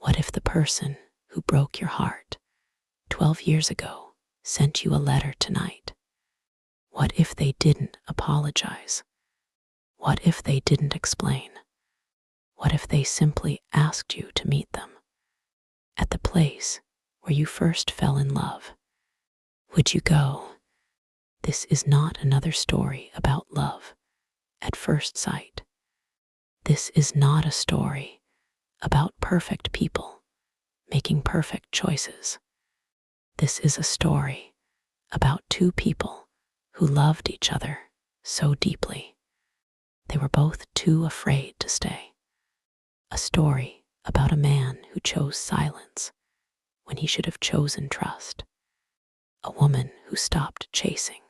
What if the person who broke your heart 12 years ago sent you a letter tonight? What if they didn't apologize? What if they didn't explain? What if they simply asked you to meet them at the place where you first fell in love? Would you go? This is not another story about love at first sight. This is not a story about perfect people making perfect choices. This is a story about two people who loved each other so deeply. They were both too afraid to stay. A story about a man who chose silence when he should have chosen trust. A woman who stopped chasing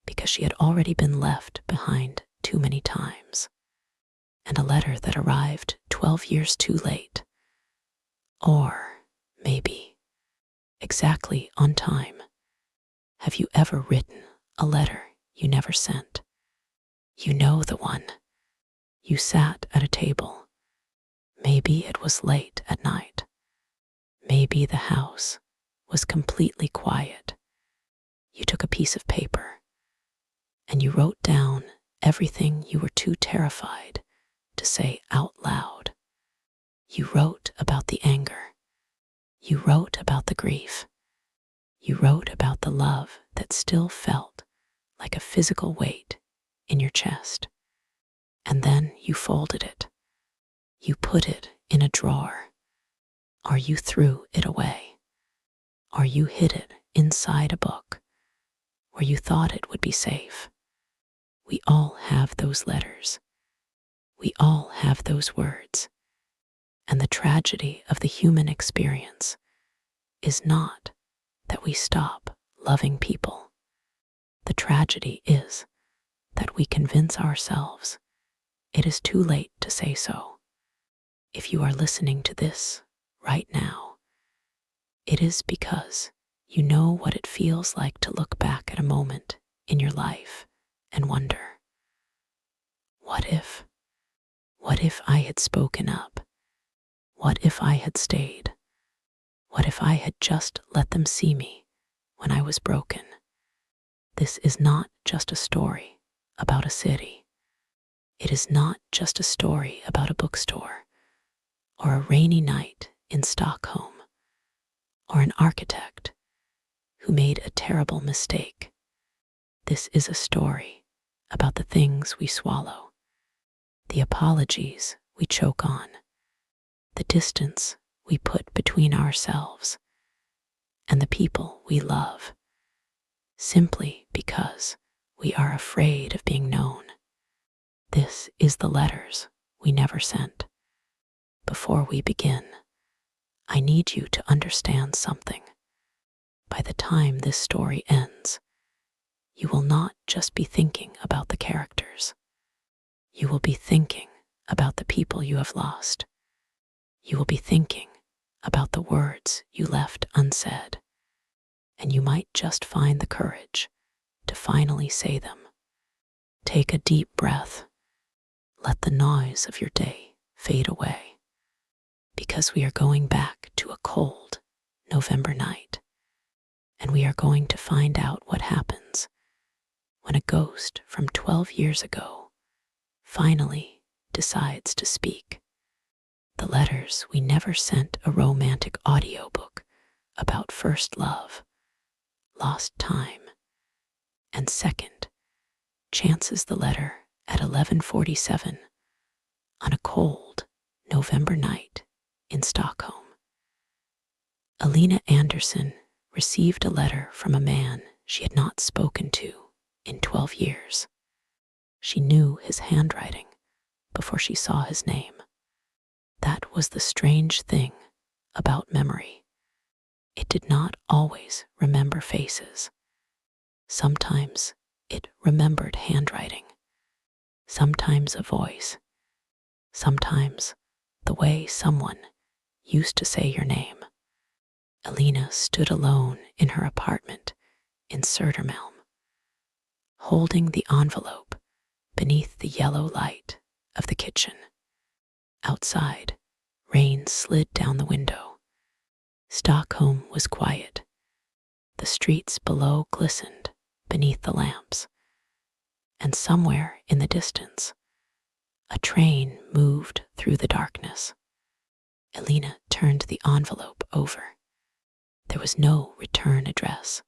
because she had already been left behind too many times. And a letter that arrived 12 years too late. Or maybe exactly on time. Have you ever written a letter you never sent? You know the one. You sat at a table. Maybe it was late at night. Maybe the house was completely quiet. You took a piece of paper and you wrote down everything you were too terrified to say out loud. You wrote about the anger. You wrote about the grief. You wrote about the love that still felt like a physical weight in your chest. And then you folded it. You put it in a drawer. Or you threw it away. Or you hid it inside a book where you thought it would be safe. We all have those letters. We all have those words. And the tragedy of the human experience is not that we stop loving people. The tragedy is that we convince ourselves it is too late to say so. If you are listening to this right now, it is because you know what it feels like to look back at a moment in your life and wonder, what if? What if I had spoken up? What if I had stayed? What if I had just let them see me when I was broken? This is not just a story about a city. It is not just a story about a bookstore or a rainy night in Stockholm or an architect who made a terrible mistake. This is a story about the things we swallow, the apologies we choke on, the distance we put between ourselves and the people we love, simply because we are afraid of being known. This is the letters we never sent. Before we begin, I need you to understand something. By the time this story ends, you will not just be thinking about the characters. You will be thinking about the people you have lost. You will be thinking about the words you left unsaid. And you might just find the courage to finally say them. Take a deep breath. Let the noise of your day fade away. Because we are going back to a cold November night. And we are going to find out what happens when a ghost from 12 years ago finally decides to speak. The letters we never sent, a romantic audiobook about first love, lost time, and second chances. The letter at 11:47 on a cold November night in Stockholm. Alina Anderson received a letter from a man she had not spoken to in 12 years. She knew his handwriting before she saw his name. That was the strange thing about memory. It did not always remember faces. Sometimes it remembered handwriting, sometimes a voice, sometimes the way someone used to say your name. Alina stood alone in her apartment in Södermalm, holding the envelope beneath the yellow light of the kitchen. Outside, Rain slid down the window. Stockholm was quiet. The streets below glistened beneath the lamps. And somewhere in the distance, a train moved through the darkness. Elena turned the envelope over. There was no return address,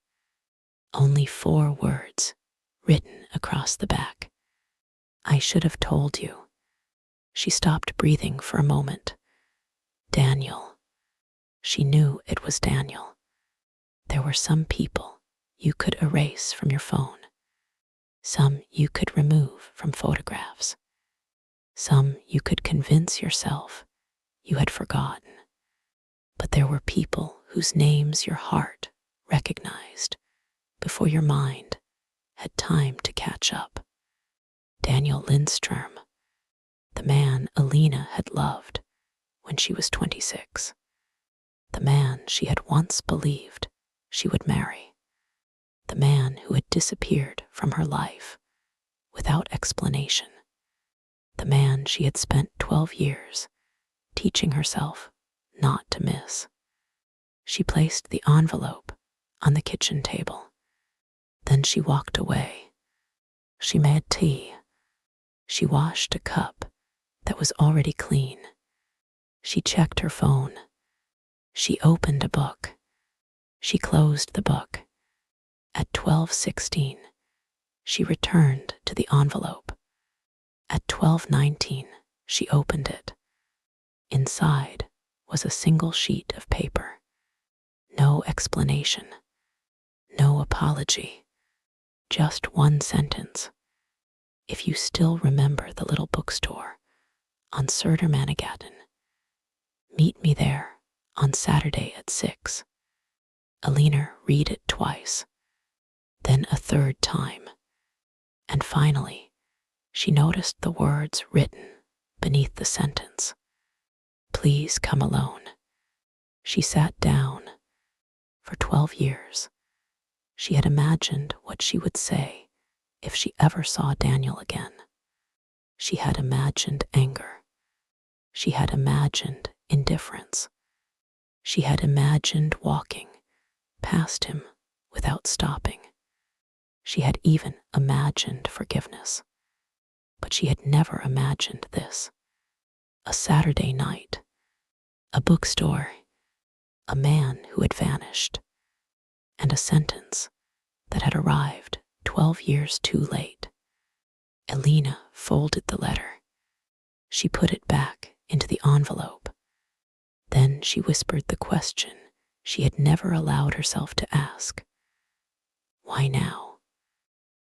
only 4 words written across the back. I should have told you. She stopped breathing for a moment. Daniel. She knew it was Daniel. There were some people you could erase from your phone, some you could remove from photographs, some you could convince yourself you had forgotten. But there were people whose names your heart recognized before your mind had time to catch up. Daniel Lindstrom, the man Elena had loved when she was 26, the man she had once believed she would marry, the man who had disappeared from her life without explanation, the man she had spent 12 years teaching herself not to miss. She placed the envelope on the kitchen table. Then she walked away. She made tea. She washed a cup that was already clean. She checked her phone. She opened a book. She closed the book. At 12:16, she returned to the envelope. At 12:19, she opened it. Inside was a single sheet of paper. No explanation, no apology, just one sentence. If you still remember the little bookstore on Södermanegatan, meet me there on Saturday at 6. Elena read it twice, then a third time, and finally she noticed the words written beneath the sentence. Please come alone. She sat down. For 12 years, she had imagined what she would say if she ever saw Daniel again. She had imagined anger. She had imagined indifference. She had imagined walking past him without stopping. She had even imagined forgiveness. But she had never imagined this. A Saturday night, a bookstore, a man who had vanished, and a sentence that had arrived 12 years too late. Elena folded the letter. She put it back into the envelope. Then she whispered the question she had never allowed herself to ask. Why now?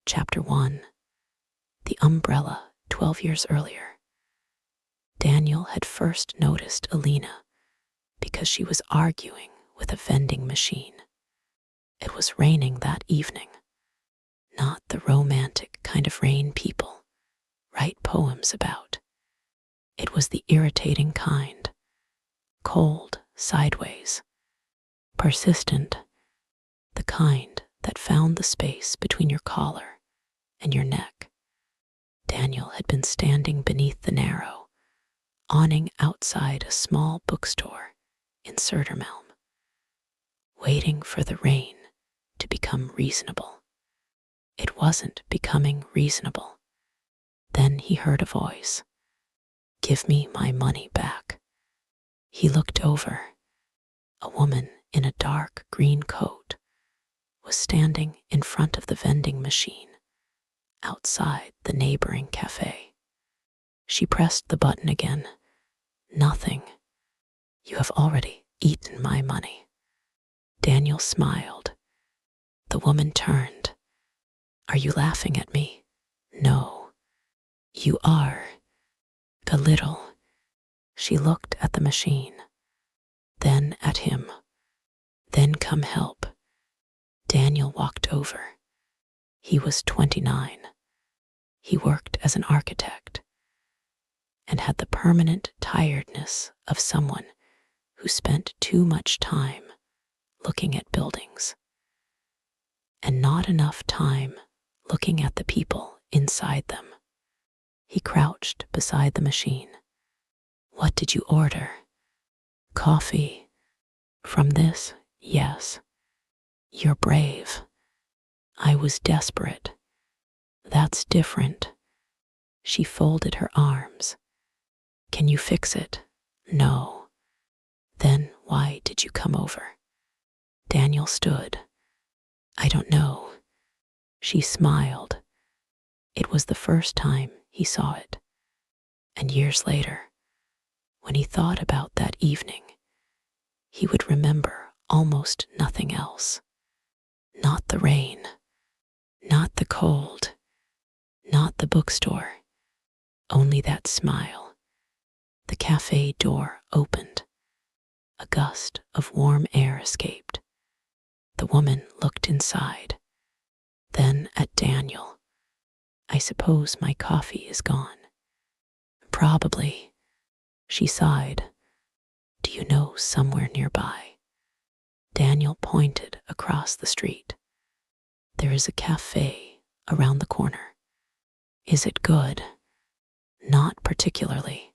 Chapter 1. The umbrella 12 years earlier. Daniel had first noticed Elena because she was arguing with a vending machine. It was raining that evening, not the romantic kind of rain people write poems about. It was the irritating kind, cold, sideways, persistent, the kind that found the space between your collar and your neck. Daniel had been standing beneath the narrow awning outside a small bookstore in Södermalm, waiting for the rain to become reasonable. It wasn't becoming reasonable. Then he heard a voice. Give me my money back. He looked over. A woman in a dark green coat was standing in front of the vending machine outside the neighboring cafe. She pressed the button again. Nothing. You have already eaten my money. Daniel smiled. The woman turned. Are you laughing at me? No. You are. A little. She looked at the machine, then at him. Then come help. Daniel walked over. He was 29. He worked as an architect and had the permanent tiredness of someone who spent too much time looking at buildings and not enough time looking at the people inside them. He crouched beside the machine. What did you order? Coffee. From this, yes. You're brave. I was desperate. That's different. She folded her arms. Can you fix it? No. Then why did you come over? Daniel stood. I don't know. She smiled. It was the first time he saw it. And years later, when he thought about that evening, he would remember almost nothing else. Not the rain, not the cold, not the bookstore, only that smile. The cafe door opened. A gust of warm air escaped. The woman looked inside, then at Daniel. I suppose my coffee is gone. Probably, she sighed. Do you know somewhere nearby? Daniel pointed across the street. There is a cafe around the corner. Is it good? Not particularly.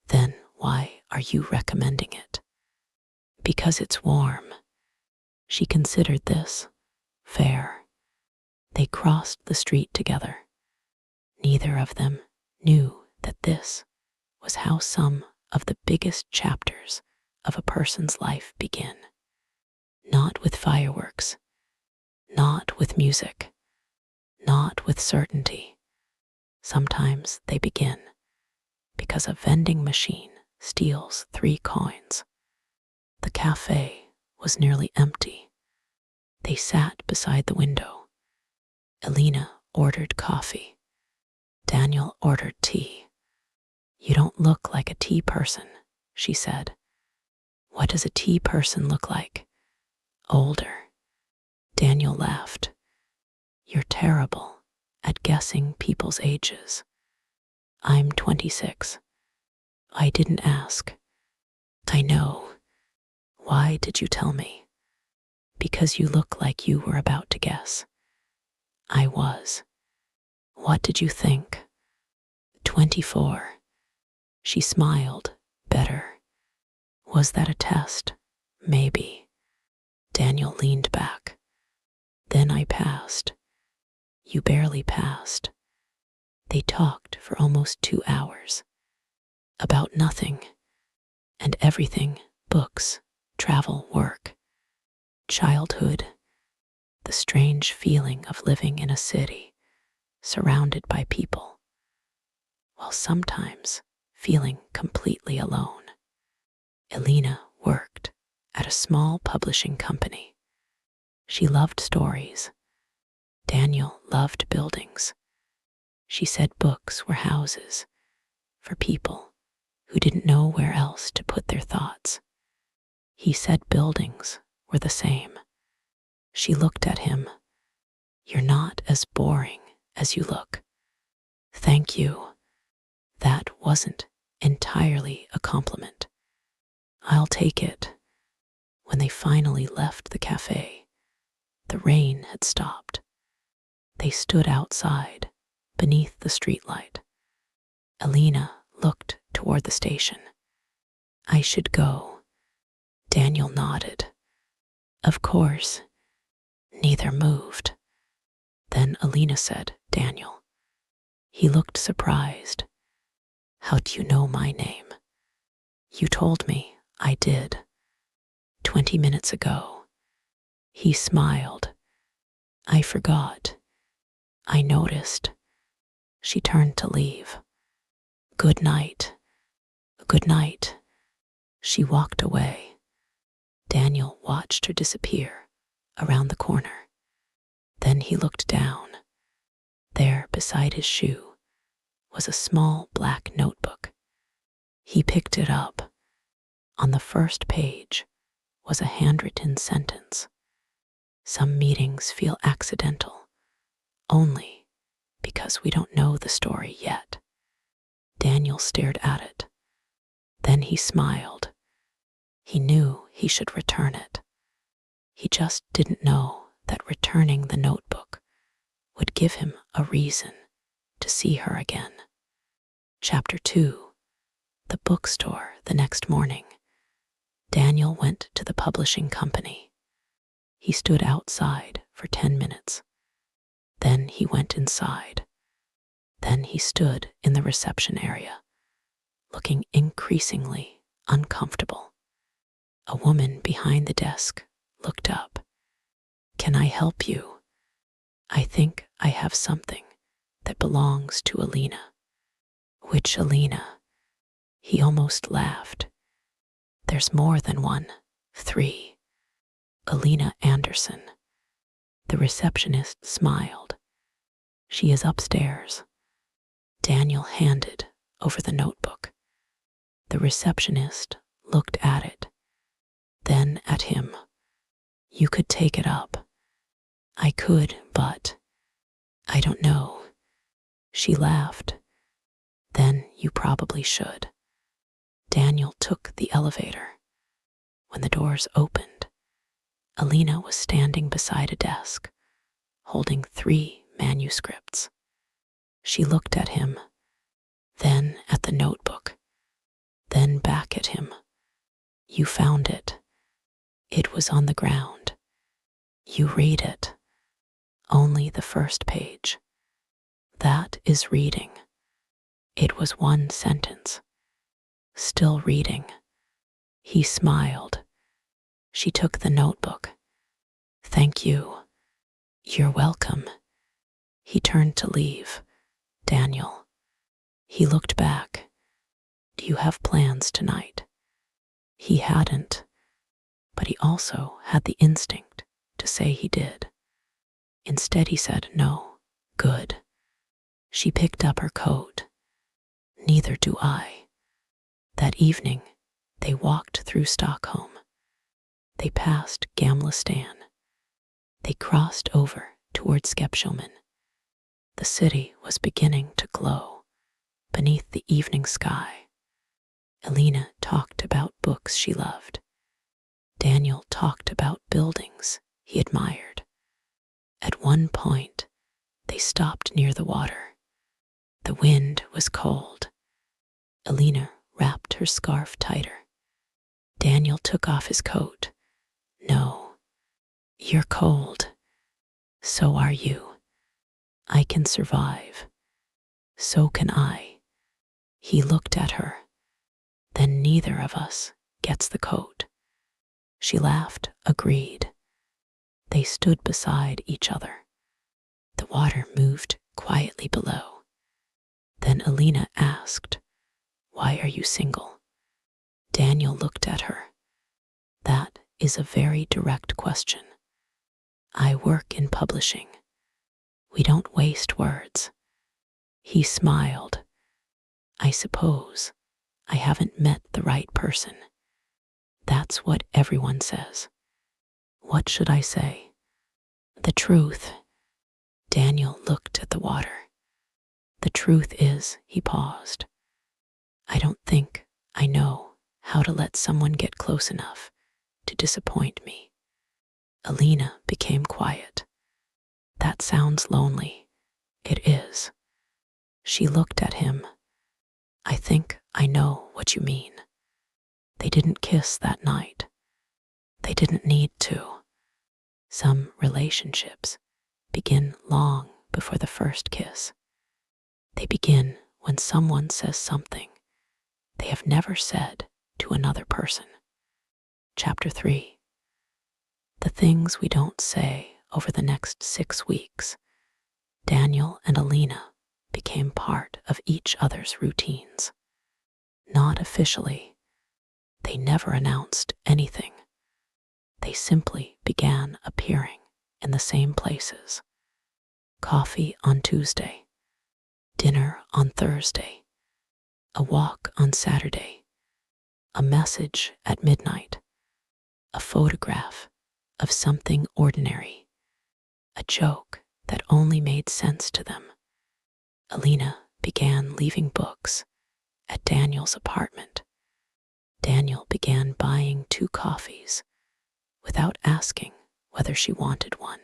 Then why are you recommending it? Because it's warm. She considered this. Fair. They crossed the street together. Neither of them knew that this was how some of the biggest chapters of a person's life begin. Not with fireworks, not with music, not with certainty. Sometimes they begin because a vending machine steals 3 coins. The cafe was nearly empty. They sat beside the window. Elena ordered coffee. Daniel ordered tea. You don't look like a tea person, she said. What does a tea person look like? Older. Daniel laughed. You're terrible at guessing people's ages. I'm 26. I didn't ask. I know. Why did you tell me? Because you look like you were about to guess. I was. What did you think? 24. She smiled, better. Was that a test? Maybe. Daniel leaned back. Then I passed. You barely passed. They talked for almost 2 hours. About nothing. And everything. Books, travel, work, childhood, the strange feeling of living in a city, surrounded by people, while sometimes feeling completely alone. Elena worked at a small publishing company. She loved stories. Daniel loved buildings. She said books were houses for people who didn't know where else to put their thoughts. He said buildings were the same. She looked at him. You're not as boring as you look. Thank you. That wasn't entirely a compliment. I'll take it. When they finally left the cafe, the rain had stopped. They stood outside, beneath the streetlight. Elena looked toward the station. I should go. Daniel nodded. Of course. Neither moved. Then Elena said, Daniel. He looked surprised. How do you know my name? You told me. I did. 20 minutes ago. He smiled. I forgot. I noticed. She turned to leave. Good night. Good night. She walked away. Daniel watched her disappear around the corner. Then he looked down. There, beside his shoe, was a small black notebook. He picked it up. On the first page was a handwritten sentence. Some meetings feel accidental, only because we don't know the story yet. Daniel stared at it. Then he smiled. He knew he should return it. He just didn't know that returning the notebook would give him a reason to see her again. Chapter 2. The bookstore the next morning. Daniel went to the publishing company. He stood outside for 10 minutes. Then he went inside. Then he stood in the reception area, looking increasingly uncomfortable. A woman behind the desk looked up. "Can I help you? I think I have something that belongs to Alina." "Which Alina?" He almost laughed. "There's more than one. 3. Alina Anderson." The receptionist smiled. "She is upstairs." Daniel handed over the notebook. The receptionist looked at it, then at him. "You could take it up." "I could, but I don't know." She laughed. "Then you probably should." Daniel took the elevator. When the doors opened, Alina was standing beside a desk, holding 3 manuscripts. She looked at him, then at the notebook, then back at him. "You found it. It was on the ground. You read it. Only the first page. That is reading." It was 1 sentence. "Still reading." He smiled. She took the notebook. "Thank you." "You're welcome." He turned to leave. "Daniel." He looked back. "Do you have plans tonight?" He hadn't, but he also had the instinct to say he did. Instead he said, "No." "Good." She picked up her coat. "Neither do I." That evening, they walked through Stockholm. They passed Gamla stan. They crossed over toward Skepsholmen. The city was beginning to glow beneath the evening sky. Alina talked about books she loved. Daniel talked about buildings he admired. At one point, they stopped near the water. The wind was cold. Alina wrapped her scarf tighter. Daniel took off his coat. "No, you're cold. So are you. I can survive. So can I." He looked at her. "Then neither of us gets the coat." She laughed, agreed. They stood beside each other. The water moved quietly below. Then Alina asked, "Why are you single?" Daniel looked at her. "That is a very direct question. I work in publishing. We don't waste words." He smiled. "I suppose I haven't met the right person." "That's what everyone says." "What should I say?" "The truth." Daniel looked at the water. "The truth is," he paused, "I don't think I know how to let someone get close enough to disappoint me." Alina became quiet. "That sounds lonely." "It is." She looked at him. "I think I know what you mean." They didn't kiss that night. They didn't need to. Some relationships begin long before the first kiss. They begin when someone says something they have never said to another person. Chapter 3. The things we don't say over the next 6 weeks. Daniel and Alina became part of each other's routines. Not officially. They never announced anything. They simply began appearing in the same places. Coffee on Tuesday, dinner on Thursday, a walk on Saturday, a message at midnight, a photograph of something ordinary, a joke that only made sense to them. Alina began leaving books at Daniel's apartment. Daniel began buying 2 coffees without asking whether she wanted one.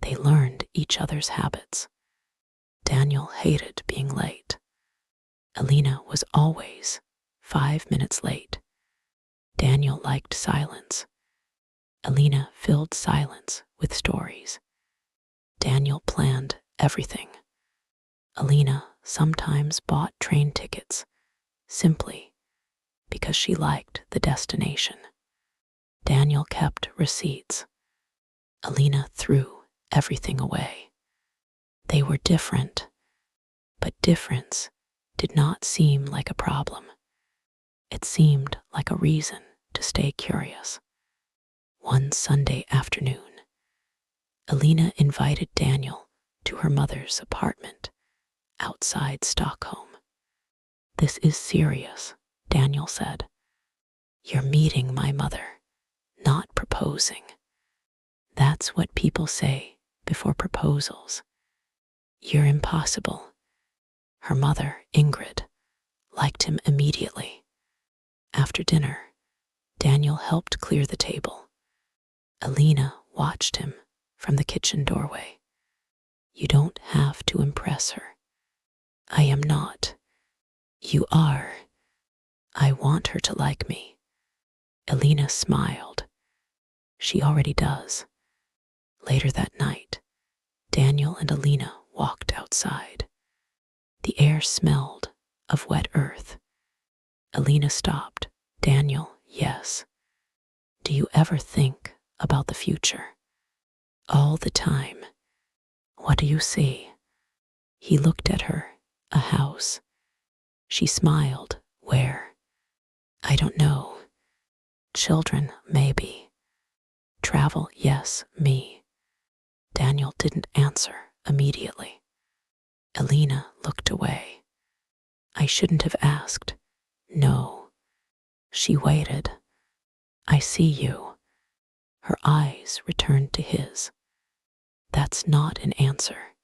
They learned each other's habits. Daniel hated being late. Alina was always 5 minutes late. Daniel liked silence. Alina filled silence with stories. Daniel planned everything. Alina sometimes bought train tickets simply because she liked the destination. Daniel kept receipts. Alina threw everything away. They were different, but difference did not seem like a problem. It seemed like a reason to stay curious. One Sunday afternoon, Alina invited Daniel to her mother's apartment outside Stockholm. "This is serious," Daniel said. "You're meeting my mother, not proposing." That's what people say before proposals. "You're impossible." Her mother, Ingrid, liked him immediately. After dinner, Daniel helped clear the table. Alina watched him from the kitchen doorway. "You don't have to impress her." "I am not." "You are." "I want her to like me." Alina smiled. "She already does." Later that night, Daniel and Alina walked outside. The air smelled of wet earth. Alina stopped. "Daniel, yes. Do you ever think about the future?" "All the time." "What do you see?" He looked at her. "A house." She smiled. "Where?" "I don't know." "Children, maybe." "Travel, yes, me." Daniel didn't answer immediately. Alina looked away. "I shouldn't have asked." "No." She waited. "I see you." Her eyes returned to his. "That's not an answer.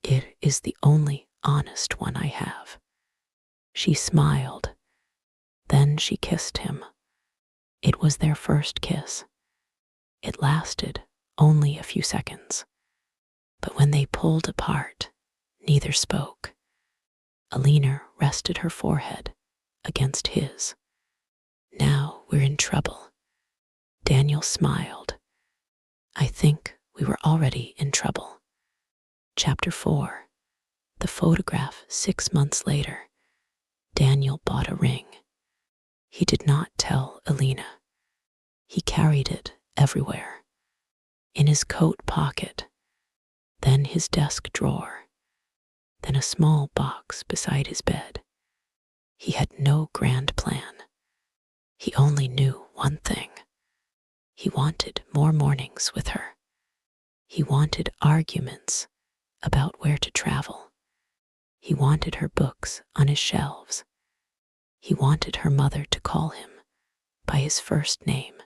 It is the only honest one I have." She smiled. Then she kissed him. It was their first kiss. It lasted only a few seconds. But when they pulled apart, neither spoke. Alina rested her forehead against his. "Now we're in trouble." Daniel smiled. "I think we were already in trouble." Chapter 4. The photograph. 6 months later, Daniel bought a ring. He did not tell Alina. He carried it everywhere. In his coat pocket, then his desk drawer, then a small box beside his bed. He had no grand plan. He only knew one thing. He wanted more mornings with her. He wanted arguments about where to travel. He wanted her books on his shelves. He wanted her mother to call him by his first name.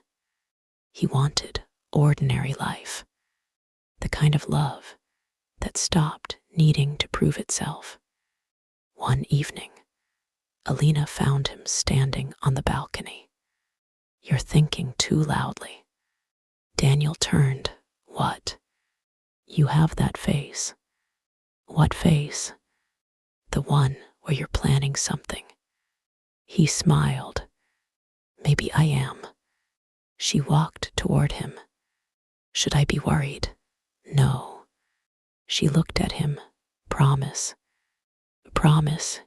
He wanted ordinary life, the kind of love that stopped needing to prove itself. One evening, Alina found him standing on the balcony. "You're thinking too loudly." Daniel turned. "What?" "You have that face." "What face?" "The one where you're planning something." He smiled. "Maybe I am." She walked toward him. "Should I be worried?" "No." She looked at him. "Promise." "Promise."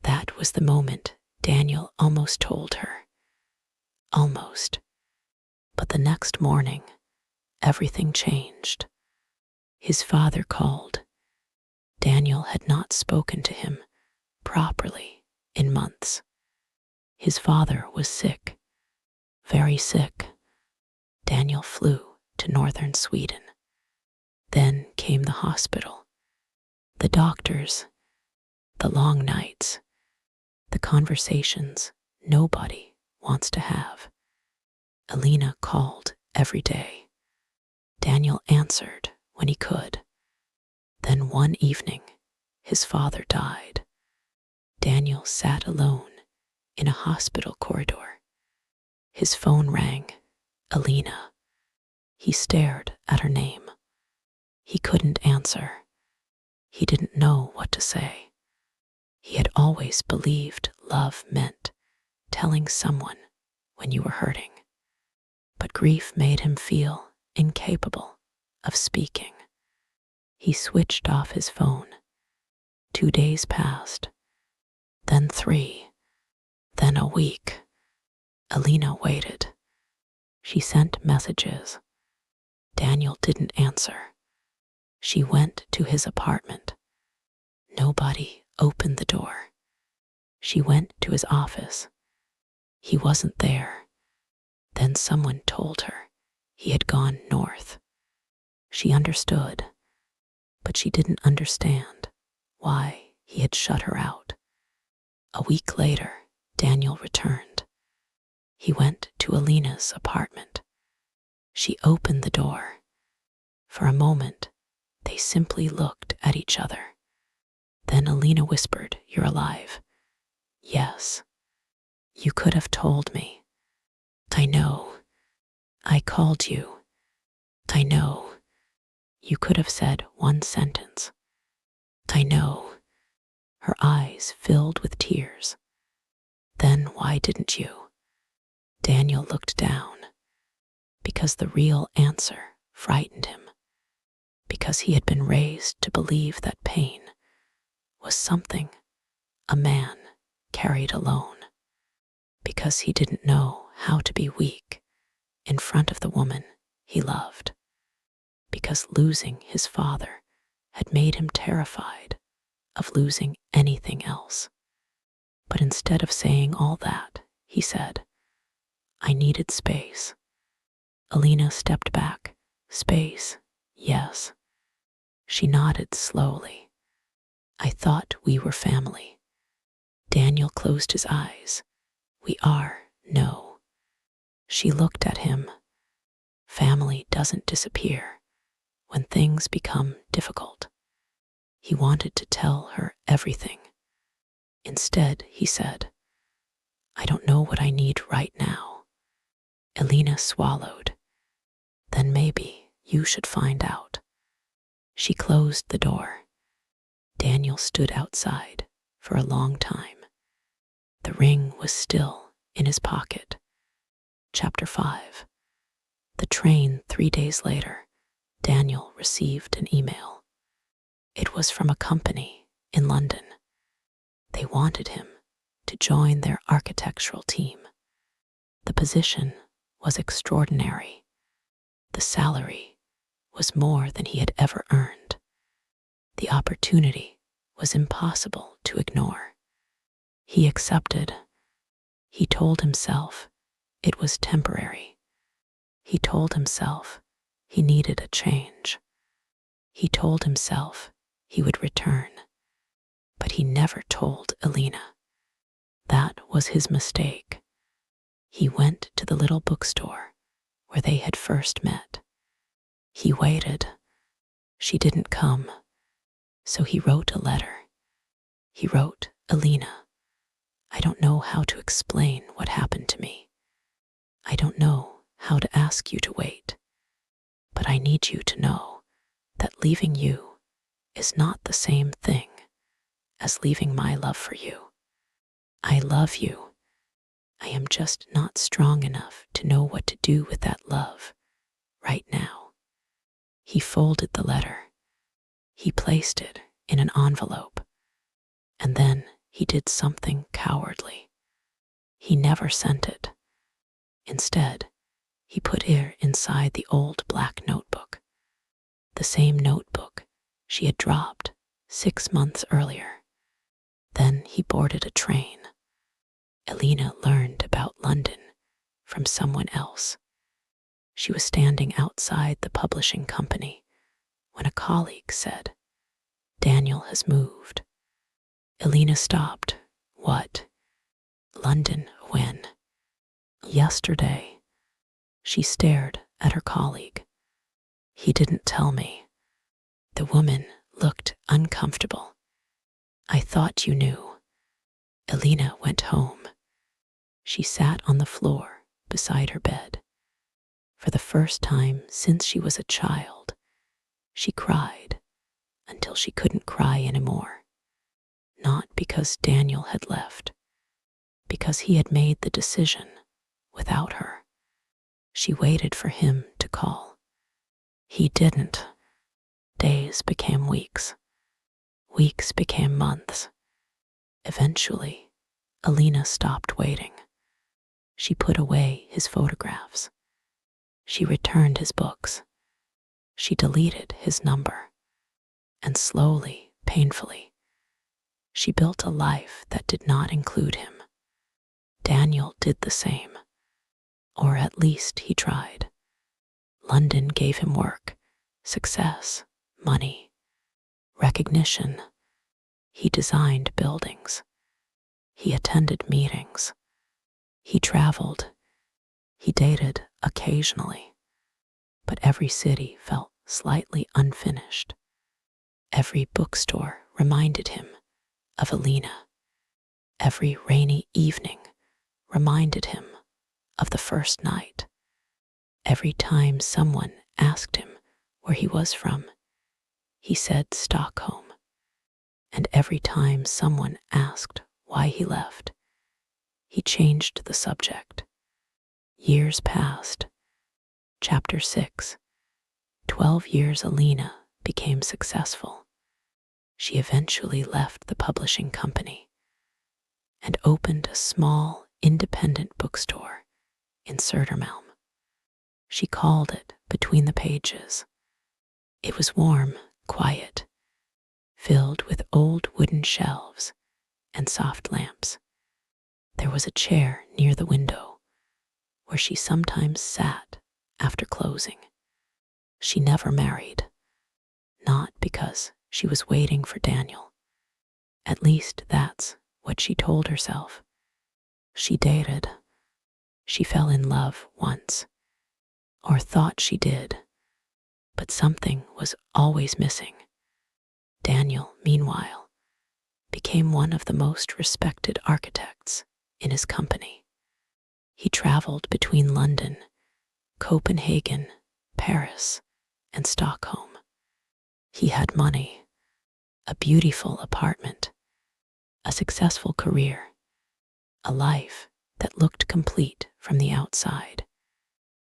That was the moment Daniel almost told her. Almost. But the next morning, everything changed. His father called. Daniel had not spoken to him properly in months. His father was sick, very sick. Daniel flew to northern Sweden. Then came the hospital, the doctors, the long nights, the conversations nobody wants to have. Alina called every day. Daniel answered when he could. Then one evening, his father died. Daniel sat alone in a hospital corridor. His phone rang. Alina. He stared at her name. He couldn't answer. He didn't know what to say. He had always believed love meant telling someone when you were hurting. But grief made him feel incapable of speaking. He switched off his phone. 2 days passed, then 3, then a week. Alina waited. She sent messages. Daniel didn't answer. She went to his apartment. Nobody opened the door. She went to his office. He wasn't there. Then someone told her he had gone north. She understood, but she didn't understand why he had shut her out. A week later, Daniel returned. He went to Alina's apartment. She opened the door. For a moment, they simply looked at each other. Then Alina whispered, "You're alive." "Yes. You could have told me." "I know. I called you." "I know. You could have said one sentence." "I know." Her eyes filled with tears. "Then why didn't you?" Daniel looked down. Because the real answer frightened him. Because he had been raised to believe that pain was something a man carried alone. Because he didn't know how to be weak in front of the woman he loved. Because losing his father had made him terrified of losing anything else. But instead of saying all that, he said, "I needed space." Alina stepped back. "Space, yes." She nodded slowly. "I thought we were family." Daniel closed his eyes. "We are, no." She looked at him. Family doesn't disappear when things become difficult. He wanted to tell her everything. Instead, he said, "I don't know what I need right now." Alina swallowed. "Then maybe you should find out." She closed the door. Daniel stood outside for a long time. The ring was still in his pocket. Chapter 5. The train 3 days later, Daniel received an email. It was from a company in London. They wanted him to join their architectural team. The position was extraordinary. The salary was more than he had ever earned. The opportunity was impossible to ignore. He accepted. He told himself it was temporary. He told himself he needed a change. He told himself he would return. But he never told Alina. That was his mistake. He went to the little bookstore where they had first met. He waited. She didn't come. So he wrote a letter. He wrote, "Alina, I don't know how to explain what happened to me. I don't know how to ask you to wait. But I need you to know that leaving you is not the same thing as leaving my love for you. I love you. I am just not strong enough to know what to do with that love right now." He folded the letter. He placed it in an envelope. And then he did something cowardly. He never sent it. Instead, he put it inside the old black notebook. The same notebook she had dropped 6 months earlier. Then he boarded a train. Alina learned about London from someone else. She was standing outside the publishing company when a colleague said, "Daniel has moved." Alina stopped. "What?" "London, when?" "Yesterday." She stared at her colleague. "He didn't tell me." The woman looked uncomfortable. "I thought you knew." Alina went home. She sat on the floor beside her bed. For the first time since she was a child, she cried until she couldn't cry anymore. Not because Daniel had left, because he had made the decision without her. She waited for him to call. He didn't. Days became weeks. Weeks became months. Eventually, Alina stopped waiting. She put away his photographs. She returned his books. She deleted his number. And slowly, painfully, she built a life that did not include him. Daniel did the same, or at least he tried. London gave him work, success, money, recognition. He designed buildings. He attended meetings. He traveled. He dated occasionally. But every city felt slightly unfinished. Every bookstore reminded him of Alina. Every rainy evening reminded him of the first night. Every time someone asked him where he was from, he said Stockholm. And every time someone asked why he left, he changed the subject. Years passed. Chapter 6. 12 years Alina became successful. She eventually left the publishing company and opened a small, independent bookstore in Södermalm. She called it Between the Pages. It was warm, quiet, filled with old wooden shelves and soft lamps. There was a chair near the window where she sometimes sat after closing. She never married, not because she was waiting for Daniel. At least that's what she told herself. She dated. She fell in love once, or thought she did, but something was always missing. Daniel, meanwhile, became one of the most respected architects in his company. He traveled between London, Copenhagen, Paris, and Stockholm. He had money, a beautiful apartment, a successful career, a life that looked complete from the outside.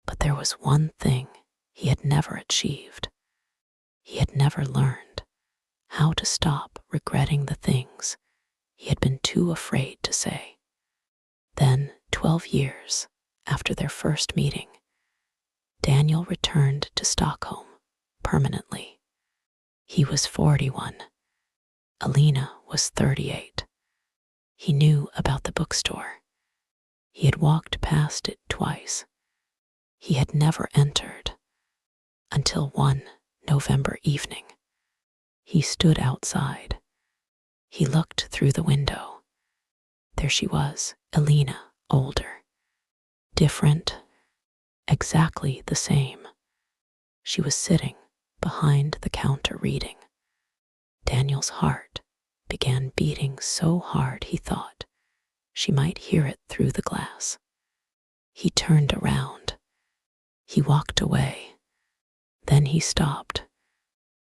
But there was one thing he had never achieved. He had never learned how to stop regretting the things he had been too afraid to say. Then, 12 years after their first meeting, Daniel returned to Stockholm permanently. He was 41. Alina was 38. He knew about the bookstore. He had walked past it twice. He had never entered until one November evening. He stood outside. He looked through the window. There she was, Alina, older, different, exactly the same. She was sitting behind the counter reading. Daniel's heart began beating so hard he thought she might hear it through the glass. He turned around. He walked away. Then he stopped.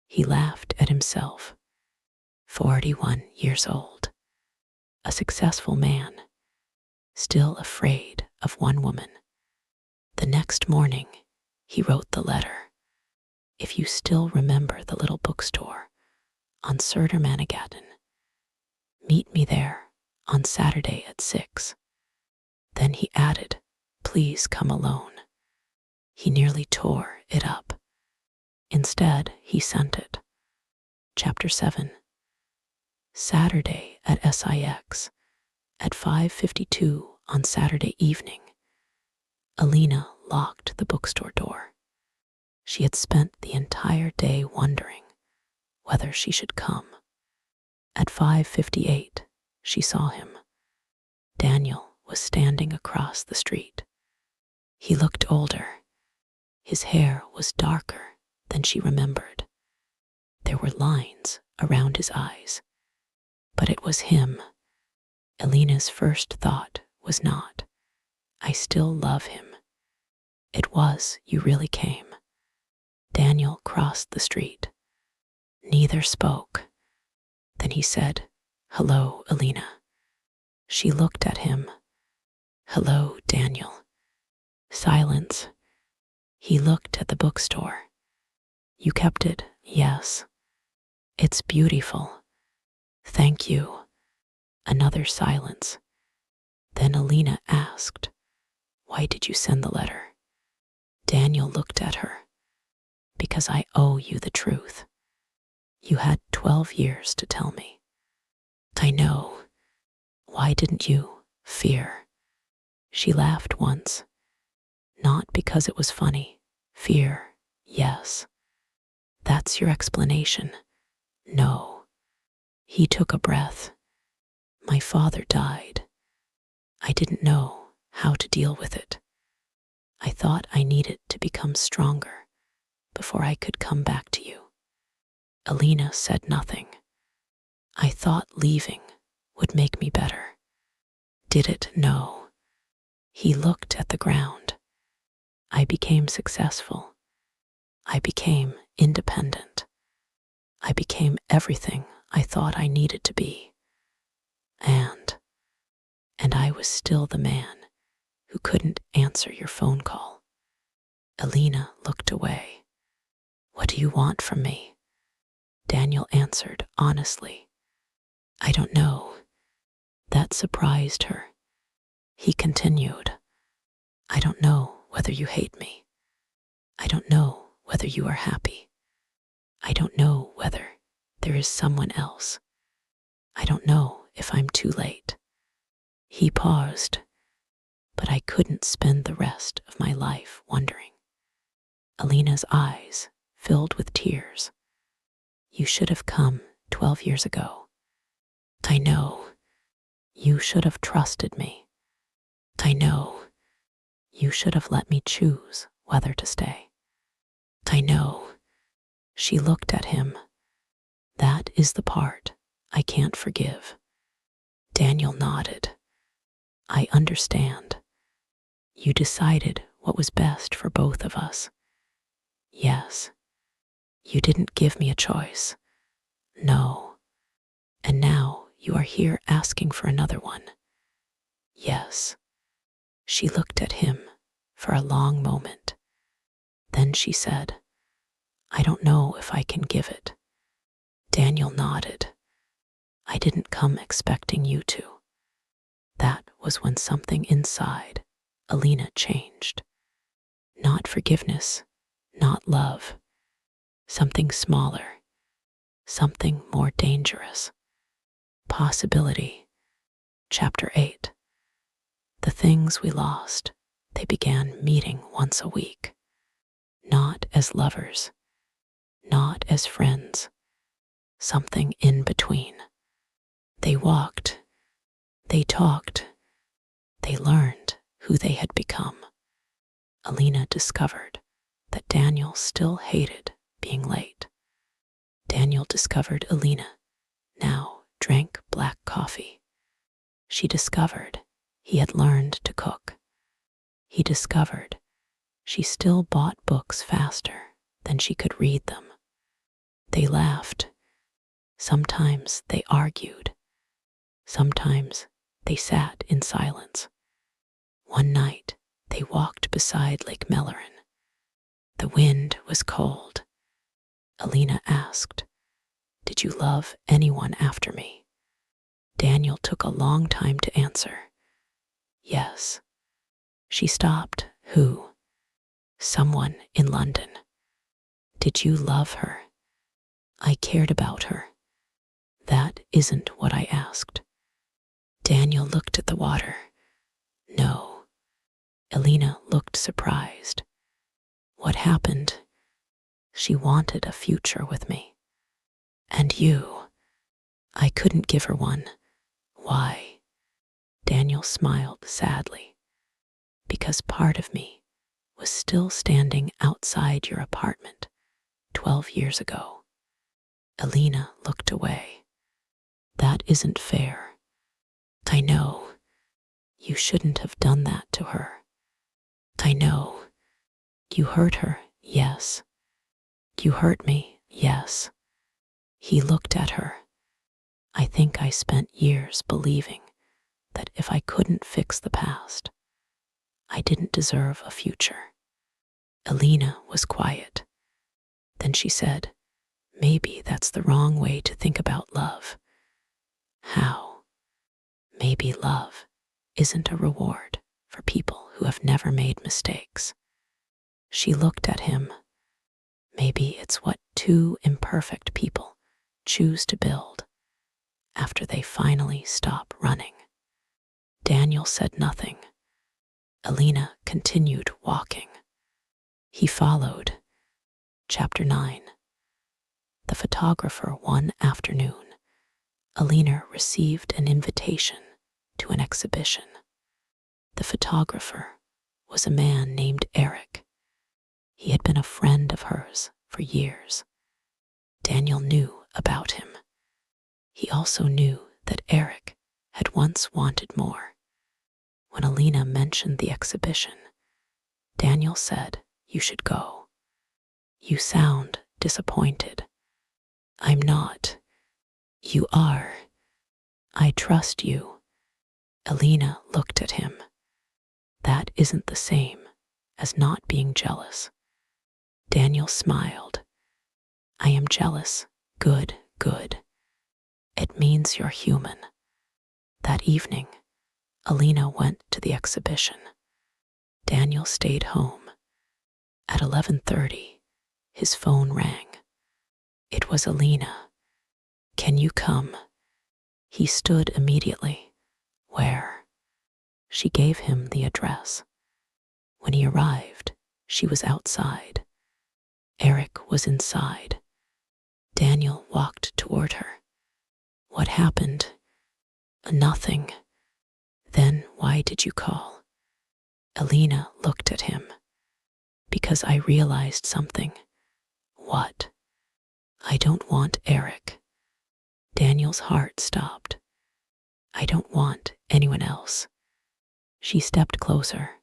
He laughed at himself. 41 years old. A successful man, still afraid of one woman. The next morning, he wrote the letter. If you still remember the little bookstore on Södermangaten, meet me there on Saturday at 6. Then he added, please come alone. He nearly tore it up. Instead, he sent it. Chapter 7. Saturday at SIX at 5:52 on Saturday evening, Alina locked the bookstore door. She had spent the entire day wondering whether she should come. At 5:58, she saw him. Daniel was standing across the street. He looked older. His hair was darker than she remembered. There were lines around his eyes. But it was him. Alina's first thought was not, I still love him. It was, you really came. Daniel crossed the street. Neither spoke. Then he said, hello, Alina. She looked at him. Hello, Daniel. Silence. He looked at the bookstore. You kept it, yes. It's beautiful. Thank you. Another silence. Then Alina asked, Why did you send the letter? Daniel looked at her. Because I owe you the truth. You had 12 years to tell me. I know. Why didn't you? Fear. She laughed once. Not because it was funny. Fear, yes. That's your explanation. No. He took a breath. My father died. I didn't know how to deal with it. I thought I needed to become stronger before I could come back to you. Alina said nothing. I thought leaving would make me better. Did it? No. He looked at the ground. I became successful. I became independent. I became everything I thought I needed to be. And I was still the man who couldn't answer your phone call. Alina looked away. What do you want from me? Daniel answered honestly. I don't know. That surprised her. He continued. I don't know whether you hate me. I don't know whether you are happy. I don't know whether there is someone else. I don't know if I'm too late. He paused, but I couldn't spend the rest of my life wondering. Alina's eyes filled with tears. You should have come 12 years ago. I know. You should have trusted me. I know. You should have let me choose whether to stay. I know. She looked at him. That is the part I can't forgive. Daniel nodded. I understand. You decided what was best for both of us. Yes. You didn't give me a choice. No. And now you are here asking for another one. Yes. She looked at him for a long moment. Then she said, I don't know if I can give it. Daniel nodded. I didn't come expecting you to. That was when something inside Alina changed. Not forgiveness, not love. Something smaller, something more dangerous. Possibility. Chapter 8. The things we lost, they began meeting once a week. Not as lovers, not as friends, something in between. They walked, they talked, they learned who they had become. Alina discovered that Daniel still hated being late. Daniel discovered Alina now drank black coffee. She discovered he had learned to cook. He discovered she still bought books faster than she could read them. They laughed. Sometimes they argued. Sometimes they sat in silence. One night they walked beside Lake Mellerin. The wind was cold. Alina asked, Did you love anyone after me? Daniel took a long time to answer. Yes. She stopped. Who? Someone in London. Did you love her? I cared about her. That isn't what I asked. Daniel looked at the water. No. Alina looked surprised. What happened? She wanted a future with me. And you? I couldn't give her one. Why? Daniel smiled sadly. Because part of me was still standing outside your apartment 12 years ago. Alina looked away. That isn't fair. I know. You shouldn't have done that to her. I know. You hurt her, yes. You hurt me, yes. He looked at her. I think I spent years believing that if I couldn't fix the past, I didn't deserve a future. Alina was quiet. Then she said, maybe that's the wrong way to think about love. How? Maybe love isn't a reward for people who have never made mistakes. She looked at him. Maybe it's what two imperfect people choose to build after they finally stop running. Daniel said nothing. Alina continued walking. He followed. Chapter 9. The photographer. One afternoon, Alina received an invitation to an exhibition. The photographer was a man named Eric. He had been a friend of hers for years. Daniel knew about him. He also knew that Eric had once wanted more. When Alina mentioned the exhibition, Daniel said, "You should go." "You sound disappointed." "I'm not." "You are. I trust you." Alina looked at him. "That isn't the same as not being jealous." Daniel smiled. "I am jealous. Good, good. It means you're human." That evening, Alina went to the exhibition. Daniel stayed home. At 11:30, his phone rang. It was Alina. "Can you come?" He stood immediately. "Where?" She gave him the address. When he arrived, she was outside. Eric was inside. Daniel walked toward her. "What happened?" "Nothing." "Then why did you call?" Alina looked at him. "Because I realized something." "What?" "I don't want Eric." Daniel's heart stopped. "I don't want anyone else." She stepped closer.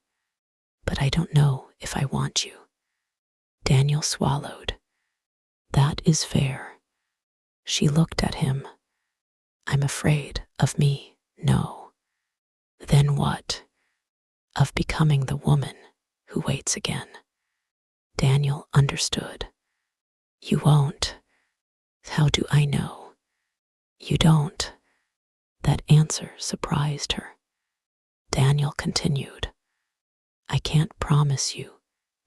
"But I don't know if I want you." Daniel swallowed. "That is fair." She looked at him. "I'm afraid of me, no." "Then what?" "Of becoming the woman who waits again." Daniel understood. "You won't." "How do I know?" "You don't." That answer surprised her. Daniel continued, "I can't promise you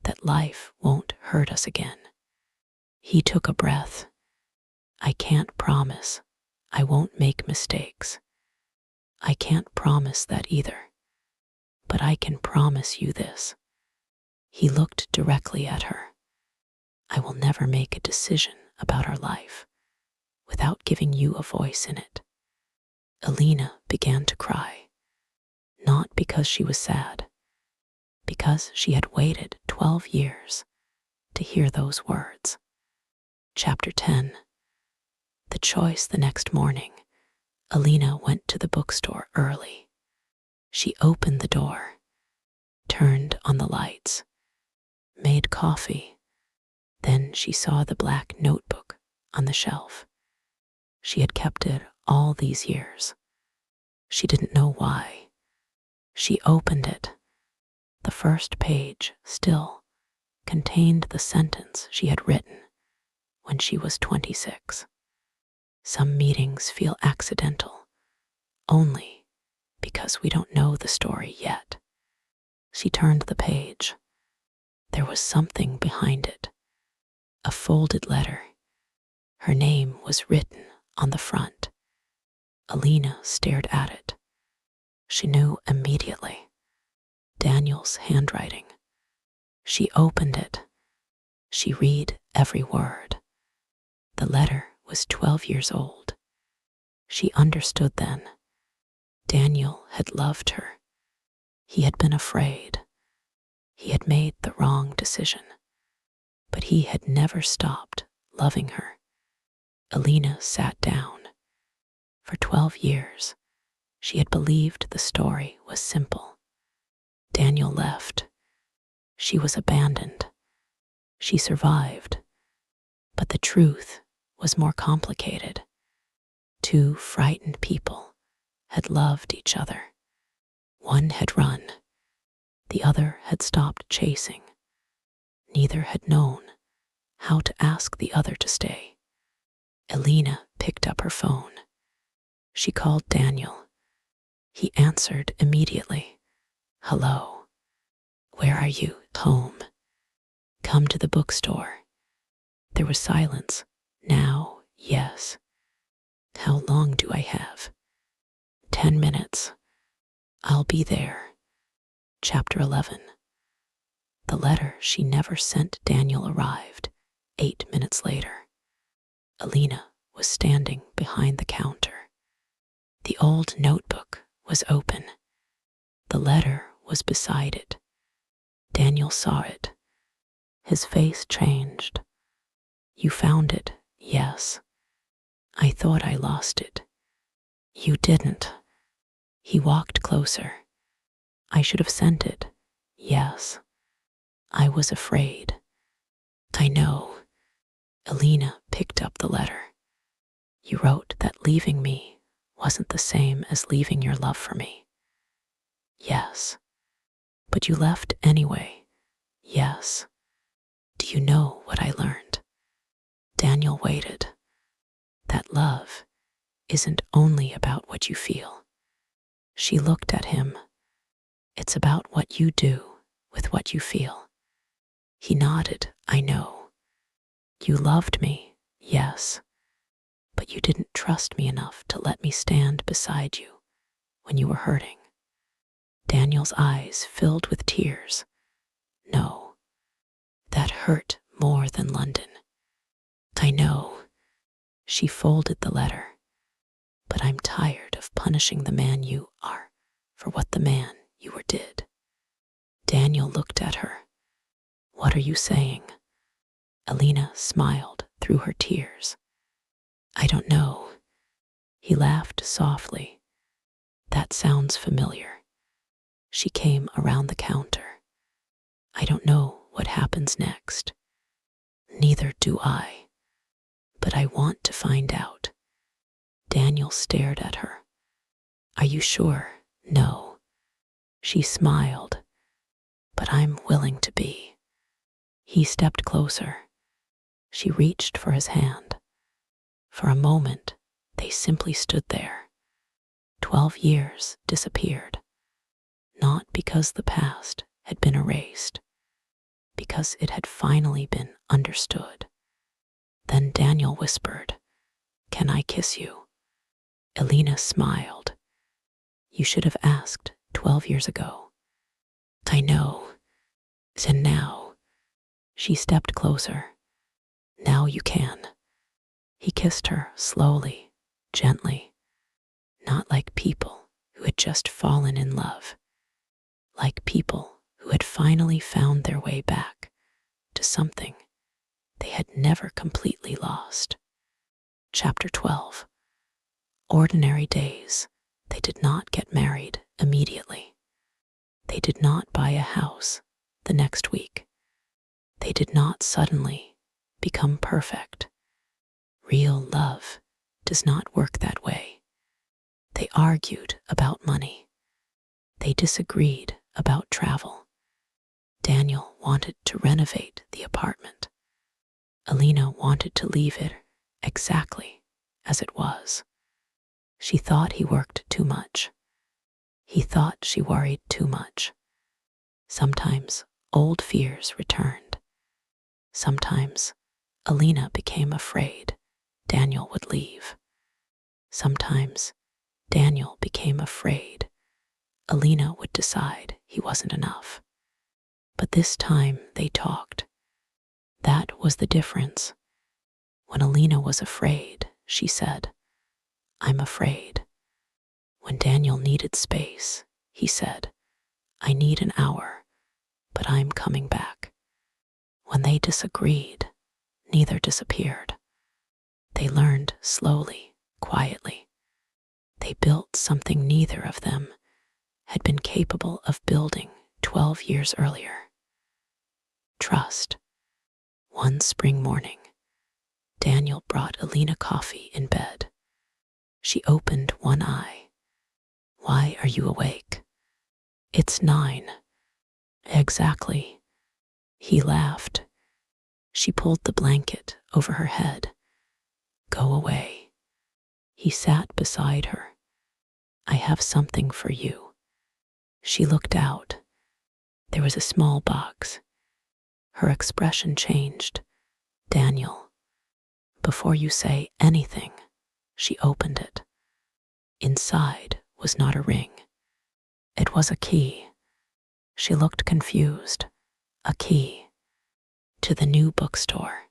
that life won't hurt us again." He took a breath. "I can't promise I won't make mistakes. I can't promise that either. But I can promise you this." He looked directly at her. "I will never make a decision about our life without giving you a voice in it." Alina began to cry, not because she was sad, because she had waited 12 years to hear those words. Chapter 10. The choice. The next morning, Alina went to the bookstore early. She opened the door, turned on the lights, made coffee. Then she saw the black notebook on the shelf. She had kept it all these years. She didn't know why. She opened it. The first page still contained the sentence she had written when she was 26. Some meetings feel accidental only because we don't know the story yet. She turned the page. There was something behind it. A folded letter. Her name was written on the front. Alina stared at it. She knew immediately. Daniel's handwriting. She opened it. She read every word. The letter was 12 years old. She understood then. Daniel had loved her. He had been afraid. He had made the wrong decision. But he had never stopped loving her. Alina sat down. For 12 years, she had believed the story was simple. Daniel left. She was abandoned. She survived. But the truth was more complicated. Two frightened people had loved each other. One had run. The other had stopped chasing. Neither had known how to ask the other to stay. Elena picked up her phone. She called Daniel. He answered immediately. "Hello. Where are you?" "Home." "Come to the bookstore." There was silence. "Now, yes." "How long do I have?" 10 minutes. "I'll be there." Chapter 11. The letter she never sent Daniel arrived 8 minutes later. Elena was standing behind the counter. The old notebook was open. The letter was beside it. Daniel saw it. His face changed. "You found it?" "Yes." "I thought I lost it." "You didn't." He walked closer. "I should have sent it." "Yes." "I was afraid." "I know." Elena picked up the letter. "You wrote that leaving me wasn't the same as leaving your love for me." "Yes." "But you left anyway." "Yes." "Do you know what I learned?" Daniel waited. "That love isn't only about what you feel." She looked at him. "It's about what you do with what you feel." He nodded. "I know. You loved me, yes, but you didn't trust me enough to let me stand beside you when you were hurting." Daniel's eyes filled with tears. "No, that hurt more than London." "I know." She folded the letter. "But I'm tired of punishing the man you are for what the man you were did." Daniel looked at her. "What are you saying?" Elena smiled through her tears. "I don't know." He laughed softly. "That sounds familiar." She came around the counter. "I don't know what happens next." "Neither do I. But I want to find out." Daniel stared at her. "Are you sure?" "No." She smiled. "But I'm willing to be." He stepped closer. She reached for his hand. For a moment, they simply stood there. 12 years disappeared. Not because the past had been erased, because it had finally been understood. Then Daniel whispered, "Can I kiss you?" Elena smiled. "You should have asked 12 years ago." "I know." "And now." She stepped closer. "Now you can." He kissed her slowly, gently, not like people who had just fallen in love, like people who had finally found their way back to something they had never completely lost. Chapter 12. Ordinary days. They did not get married immediately. They did not buy a house the next week. They did not suddenly become perfect. Real love does not work that way. They argued about money. They disagreed about travel. Daniel wanted to renovate the apartment. Elena wanted to leave it exactly as it was. She thought he worked too much. He thought she worried too much. Sometimes old fears returned. Sometimes Elena became afraid Daniel would leave. Sometimes Daniel became afraid Elena would decide he wasn't enough. But this time they talked. That was the difference. When Elena was afraid, she said, "I'm afraid." When Daniel needed space, he said, "I need an hour, but I'm coming back." When they disagreed, neither disappeared. They learned slowly, quietly. They built something neither of them had been capable of building 12 years earlier. Trust. One spring morning, Daniel brought Elena coffee in bed. She opened one eye. "Why are you awake?" "It's 9. Exactly. He laughed. She pulled the blanket over her head. Go away. He sat beside her. I have something for you. She looked out. There was a small box. Her expression changed. Daniel. Before you say anything, she opened it. Inside was not a ring. It was a key. She looked confused. A key. To the new bookstore.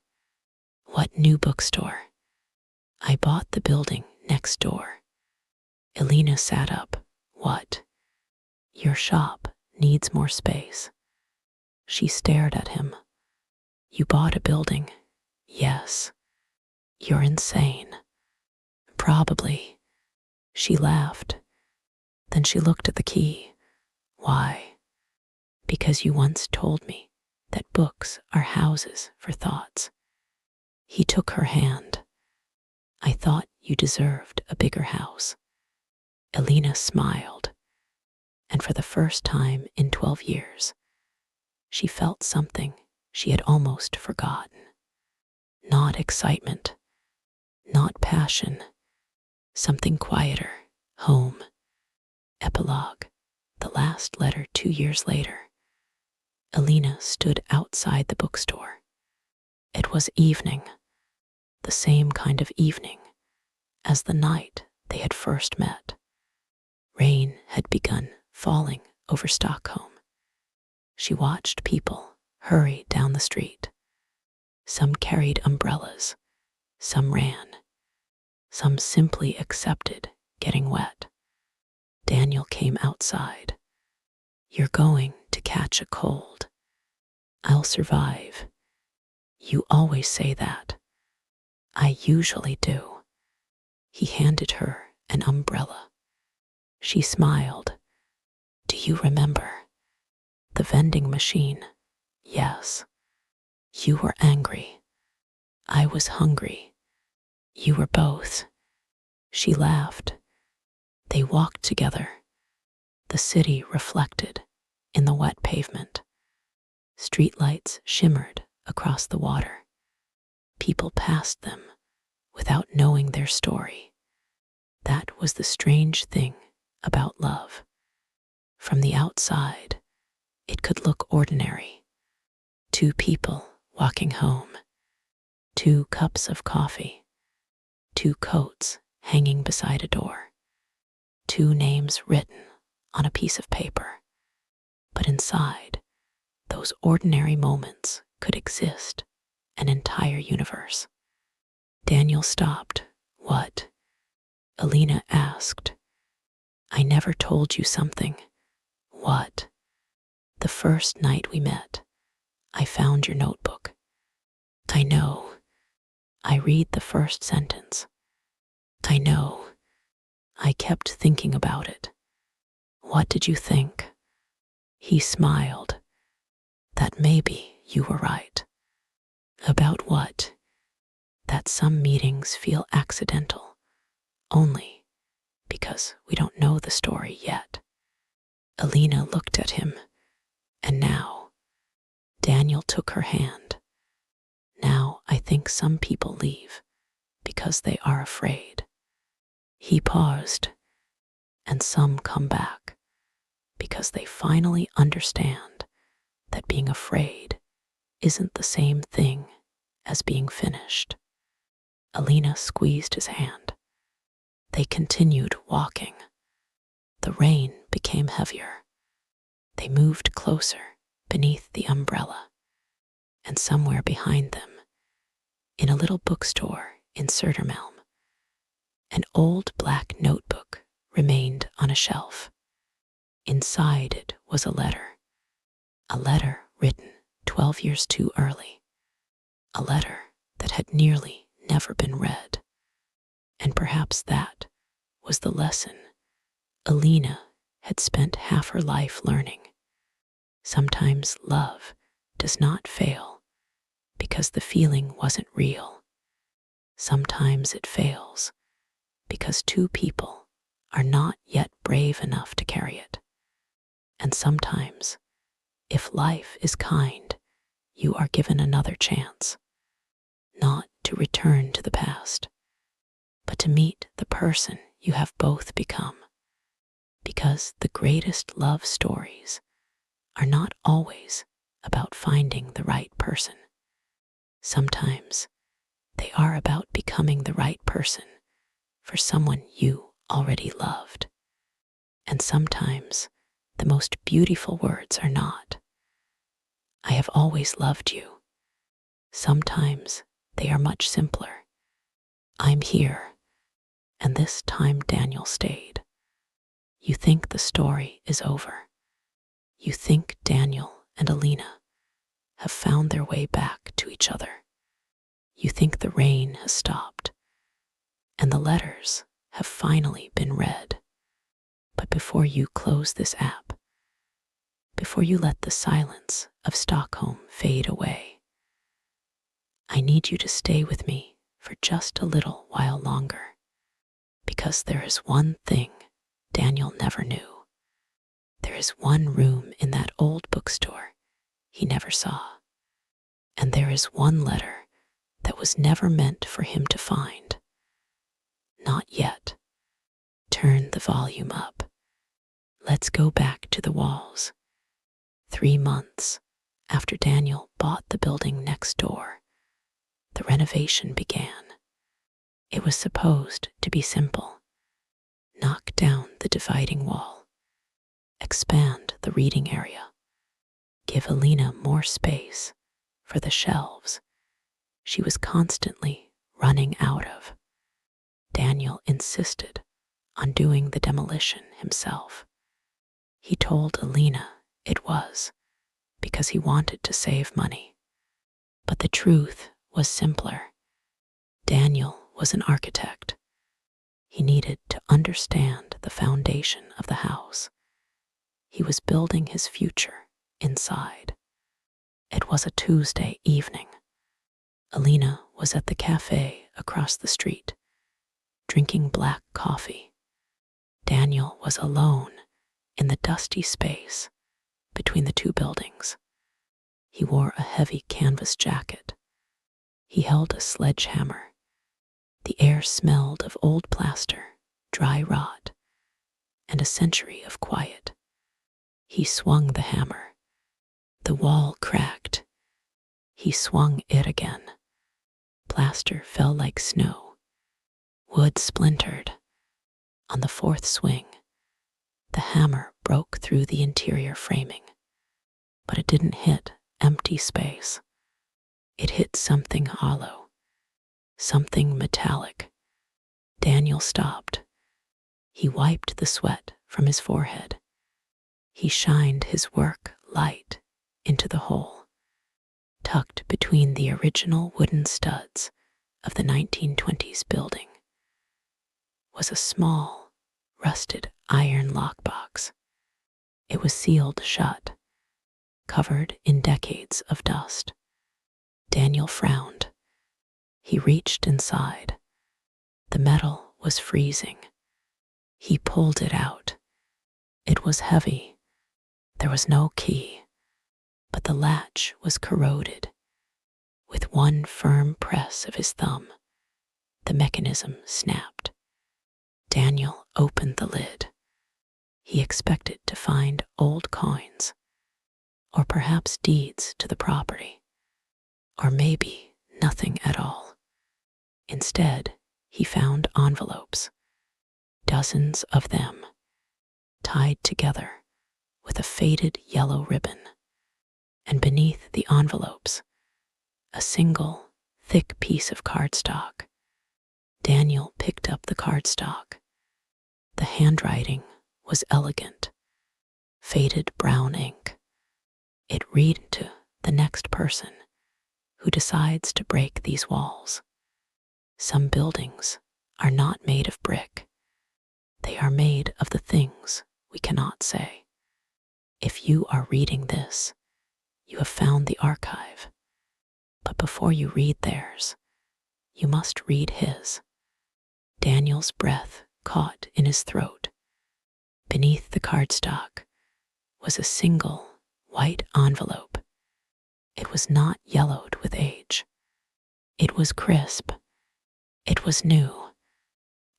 What new bookstore? I bought the building next door. Elena sat up. What? Your shop needs more space. She stared at him. You bought a building? Yes. You're insane. Probably. She laughed. Then she looked at the key. Why? Because you once told me that books are houses for thoughts. He took her hand. I thought you deserved a bigger house. Elena smiled, and for the first time in 12 years, she felt something she had almost forgotten. Not excitement, not passion, something quieter, home. Epilogue, the last letter 2 years later. Elena stood outside the bookstore. It was evening, the same kind of evening as the night they had first met. Rain had begun falling over Stockholm. She watched people hurry down the street. Some carried umbrellas, some ran, some simply accepted getting wet. Daniel came outside. You're going to catch a cold. I'll survive. You always say that. I usually do. He handed her an umbrella. She smiled. Do you remember? The vending machine. Yes. You were angry. I was hungry. You were both. She laughed. They walked together. The city reflected in the wet pavement. Streetlights shimmered across the water. People passed them without knowing their story. That was the strange thing about love. From the outside, it could look ordinary. 2 people walking home, 2 cups of coffee, 2 coats hanging beside a door, 2 names written on a piece of paper. But inside, those ordinary moments could exist an entire universe. Daniel stopped. What? Elena asked. I never told you something. What? The first night we met, I found your notebook. I know. I read the first sentence. I know. I kept thinking about it. What did you think? He smiled. That maybe you were right. About what? That some meetings feel accidental, only because we don't know the story yet. Elena looked at him, and now Daniel took her hand. Now I think some people leave because they are afraid. He paused, and some come back because they finally understand that being afraid isn't the same thing as being finished. Elena squeezed his hand. They continued walking. The rain became heavier. They moved closer beneath the umbrella, and somewhere behind them, in a little bookstore in Södermalm, an old black notebook remained on a shelf. Inside it was a letter written 12 years too early, a letter that had nearly never been read. And perhaps that was the lesson Elena had spent half her life learning. Sometimes love does not fail because the feeling wasn't real. Sometimes it fails because 2 people are not yet brave enough to carry it. And sometimes If life is kind, you are given another chance, not to return to the past, but to meet the person you have both become. Because the greatest love stories are not always about finding the right person. Sometimes they are about becoming the right person for someone you already loved. And sometimes the most beautiful words are not, "I have always loved you." Sometimes they are much simpler. "I'm here, and this time Daniel stayed." You think the story is over. You think Daniel and Alina have found their way back to each other. You think the rain has stopped, and the letters have finally been read. But before you close this app, before you let the silence of Stockholm fade away, I need you to stay with me for just a little while longer, because there is one thing Daniel never knew. There is one room in that old bookstore he never saw, and there is one letter that was never meant for him to find. Not yet. Turn the volume up. Let's go back to the walls. 3 months after Daniel bought the building next door, the renovation began. It was supposed to be simple. Knock down the dividing wall. Expand the reading area. Give Alina more space for the shelves she was constantly running out of. Daniel insisted on doing the demolition himself. He told Alina it was because he wanted to save money. But the truth was simpler. Daniel was an architect. He needed to understand the foundation of the house. He was building his future inside. It was a Tuesday evening. Alina was at the cafe across the street, drinking black coffee. Daniel was alone in the dusty space between the two buildings. He wore a heavy canvas jacket. He held a sledgehammer. The air smelled of old plaster, dry rot, and a century of quiet. He swung the hammer. The wall cracked. He swung it again. Plaster fell like snow. Wood splintered. On the 4th swing, the hammer broke through the interior framing, but it didn't hit empty space. It hit something hollow, something metallic. Daniel stopped. He wiped the sweat from his forehead. He shined his work light into the hole. Tucked between the original wooden studs of the 1920s building was a small, rusted iron lockbox. It was sealed shut, covered in decades of dust. Daniel frowned. He reached inside. The metal was freezing. He pulled it out. It was heavy. There was no key, but the latch was corroded. With one firm press of his thumb, the mechanism snapped. Daniel opened the lid. He expected to find old coins, or perhaps deeds to the property, or maybe nothing at all. Instead, he found envelopes, dozens of them, tied together with a faded yellow ribbon. And beneath the envelopes, a single, thick piece of cardstock. Daniel picked up the cardstock. The handwriting was elegant, faded brown ink. It read to the next person who decides to break these walls. Some buildings are not made of brick. They are made of the things we cannot say. If you are reading this, you have found the archive. But before you read theirs, you must read his. Daniel's breath caught in his throat. Beneath the cardstock was a single, white envelope. It was not yellowed with age. It was crisp. It was new,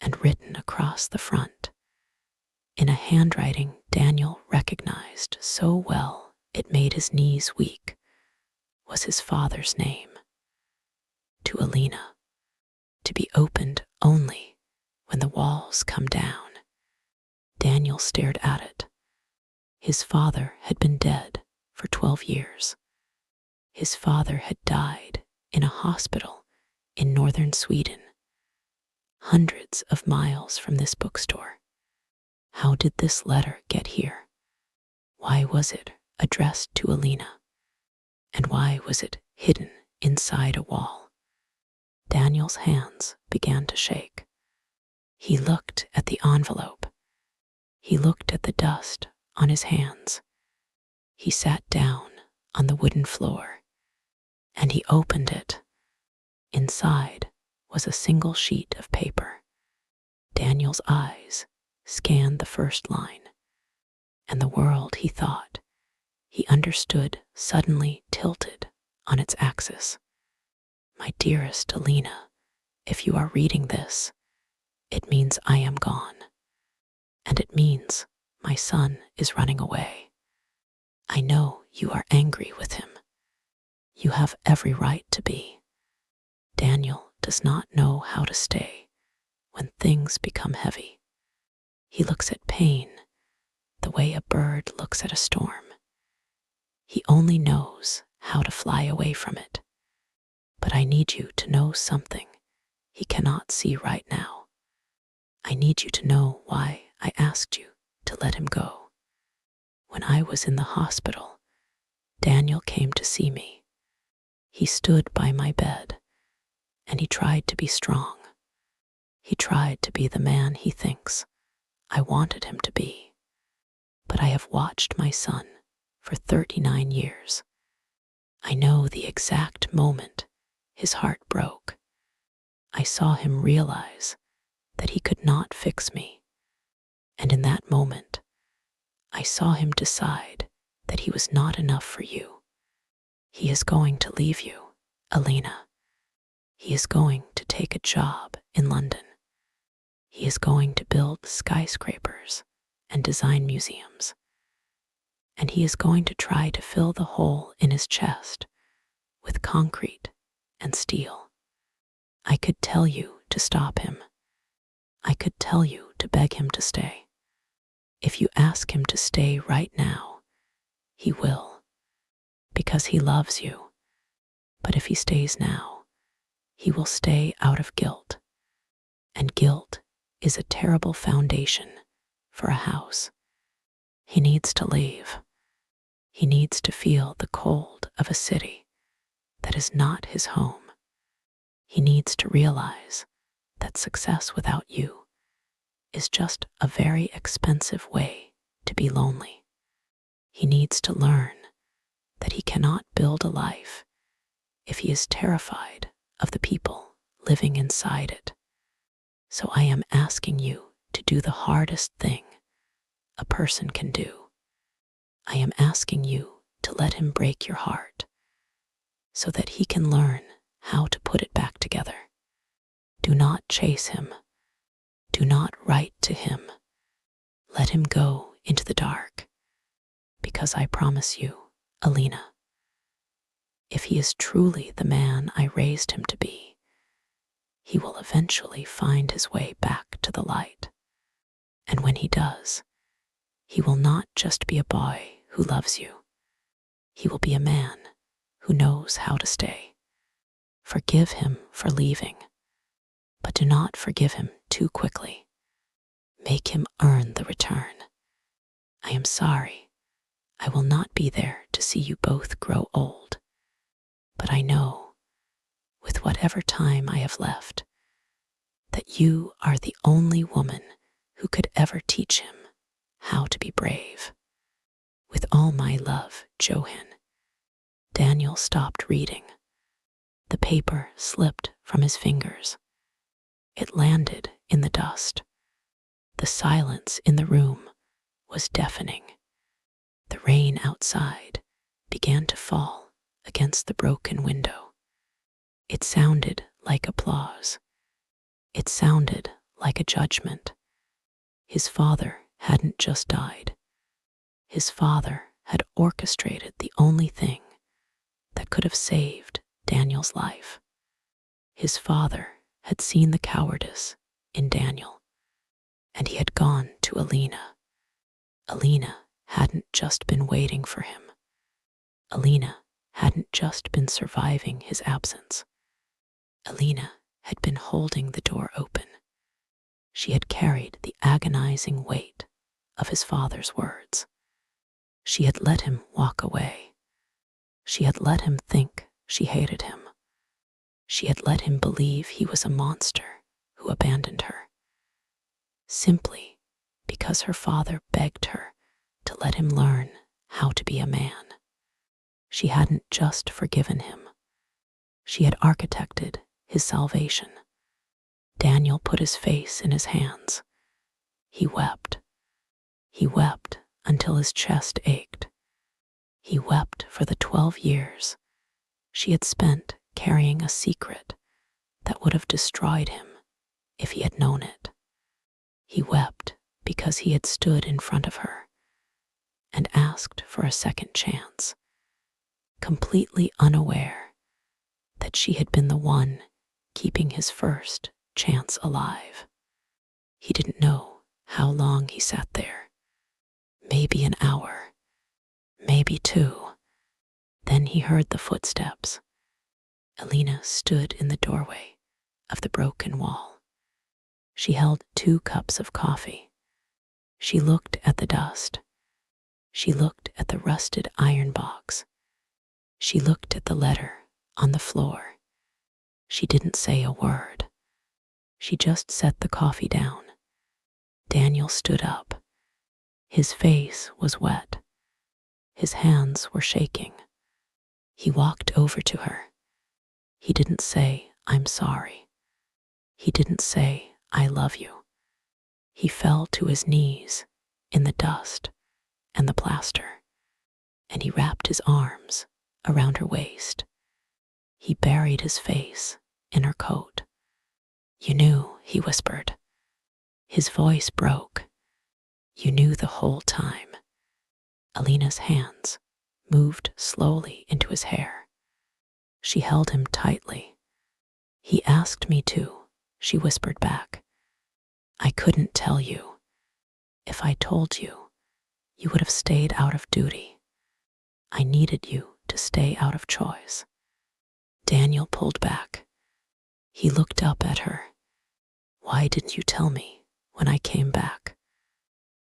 and written across the front, in a handwriting Daniel recognized so well it made his knees weak, was his father's name. To Alina, to be opened only when the walls come down. Daniel stared at it. His father had been dead for 12 years. His father had died in a hospital in northern Sweden, hundreds of miles from this bookstore. How did this letter get here? Why was it addressed to Alina? And why was it hidden inside a wall? Daniel's hands began to shake. He looked at the envelope. He looked at the dust on his hands. He sat down on the wooden floor, and he opened it. Inside was a single sheet of paper. Daniel's eyes scanned the first line, and the world, he thought, he understood suddenly tilted on its axis. My dearest Alina, if you are reading this, it means I am gone, and it means my son is running away. I know you are angry with him. You have every right to be. Daniel does not know how to stay when things become heavy. He looks at pain the way a bird looks at a storm. He only knows how to fly away from it. But I need you to know something he cannot see right now. I need you to know why I asked you to let him go. When I was in the hospital, Daniel came to see me. He stood by my bed, and he tried to be strong. He tried to be the man he thinks I wanted him to be. But I have watched my son for 39 years. I know the exact moment his heart broke. I saw him realize that he could not fix me. And in that moment, I saw him decide that he was not enough for you. He is going to leave you, Alina. He is going to take a job in London. He is going to build skyscrapers and design museums. And he is going to try to fill the hole in his chest with concrete and steel. I could tell you to stop him. I could tell you to beg him to stay. If you ask him to stay right now, he will, because he loves you. But if he stays now, he will stay out of guilt. And guilt is a terrible foundation for a house. He needs to leave. He needs to feel the cold of a city that is not his home. He needs to realize that success without you is just a very expensive way to be lonely. He needs to learn that he cannot build a life if he is terrified of the people living inside it. So I am asking you to do the hardest thing a person can do. I am asking you to let him break your heart so that he can learn how to put it back together. Do not chase him. Do not write to him. Let him go into the dark, because I promise you, Alina, if he is truly the man I raised him to be, he will eventually find his way back to the light. And when he does, he will not just be a boy who loves you. He will be a man who knows how to stay. Forgive him for leaving, but do not forgive him too quickly. Make him earn the return. I am sorry. I will not be there to see you both grow old. But I know, with whatever time I have left, that you are the only woman who could ever teach him how to be brave. With all my love, Johan. Daniel stopped reading. The paper slipped from his fingers. It landed in the dust. The silence in the room was deafening. The rain outside began to fall against the broken window. It sounded like applause. It sounded like a judgment. His father hadn't just died. His father had orchestrated the only thing that could have saved Daniel's life. His father had seen the cowardice in Daniel, and he had gone to Alina. Alina hadn't just been waiting for him. Alina hadn't just been surviving his absence. Alina had been holding the door open. She had carried the agonizing weight of his father's words. She had let him walk away. She had let him think she hated him. She had let him believe he was a monster who abandoned her, simply because her father begged her to let him learn how to be a man. She hadn't just forgiven him. She had architected his salvation. Daniel put his face in his hands. He wept. He wept until his chest ached. He wept for the 12 years she had spent carrying a secret that would have destroyed him if he had known it. He wept because he had stood in front of her and asked for a second chance, completely unaware that she had been the one keeping his first chance alive. He didn't know how long he sat there. Maybe an hour, maybe 2. Then he heard the footsteps. Alina stood in the doorway of the broken wall. She held 2 cups of coffee. She looked at the dust. She looked at the rusted iron box. She looked at the letter on the floor. She didn't say a word. She just set the coffee down. Daniel stood up. His face was wet. His hands were shaking. He walked over to her. He didn't say, "I'm sorry." He didn't say, "I love you." He fell to his knees in the dust and the plaster, and he wrapped his arms around her waist. He buried his face in her coat. "You knew," he whispered. His voice broke. "You knew the whole time." Alina's hands moved slowly into his hair. She held him tightly. "He asked me to," she whispered back. "I couldn't tell you. If I told you, you would have stayed out of duty. I needed you to stay out of choice." Daniel pulled back. He looked up at her. "Why didn't you tell me when I came back?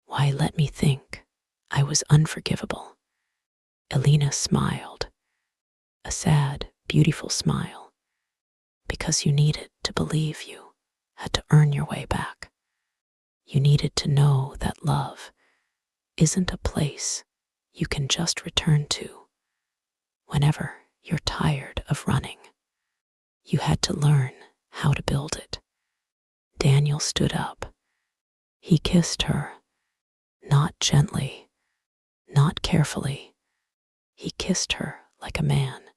Why let me think I was unforgivable?" Alina smiled, a sad, beautiful smile, "Because you needed to believe you had to earn your way back. You needed to know that love isn't a place you can just return to whenever you're tired of running. You had to learn how to build it." Daniel stood up. He kissed her, not gently, not carefully. He kissed her like a man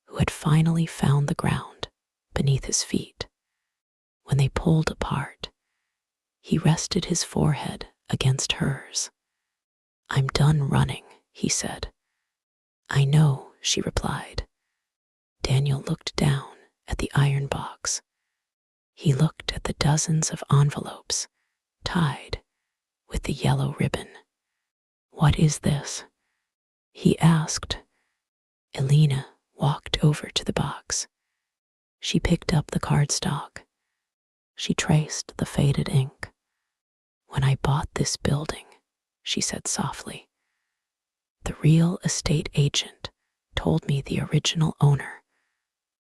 who had finally found the ground beneath his feet. When they pulled apart, he rested his forehead against hers. "I'm done running," he said. "I know," she replied. Daniel looked down at the iron box. He looked at the dozens of envelopes tied with the yellow ribbon. "What is this?" he asked. Alina walked over to the box. She picked up the cardstock. She traced the faded ink. "When I bought this building," she said softly, "the real estate agent told me the original owner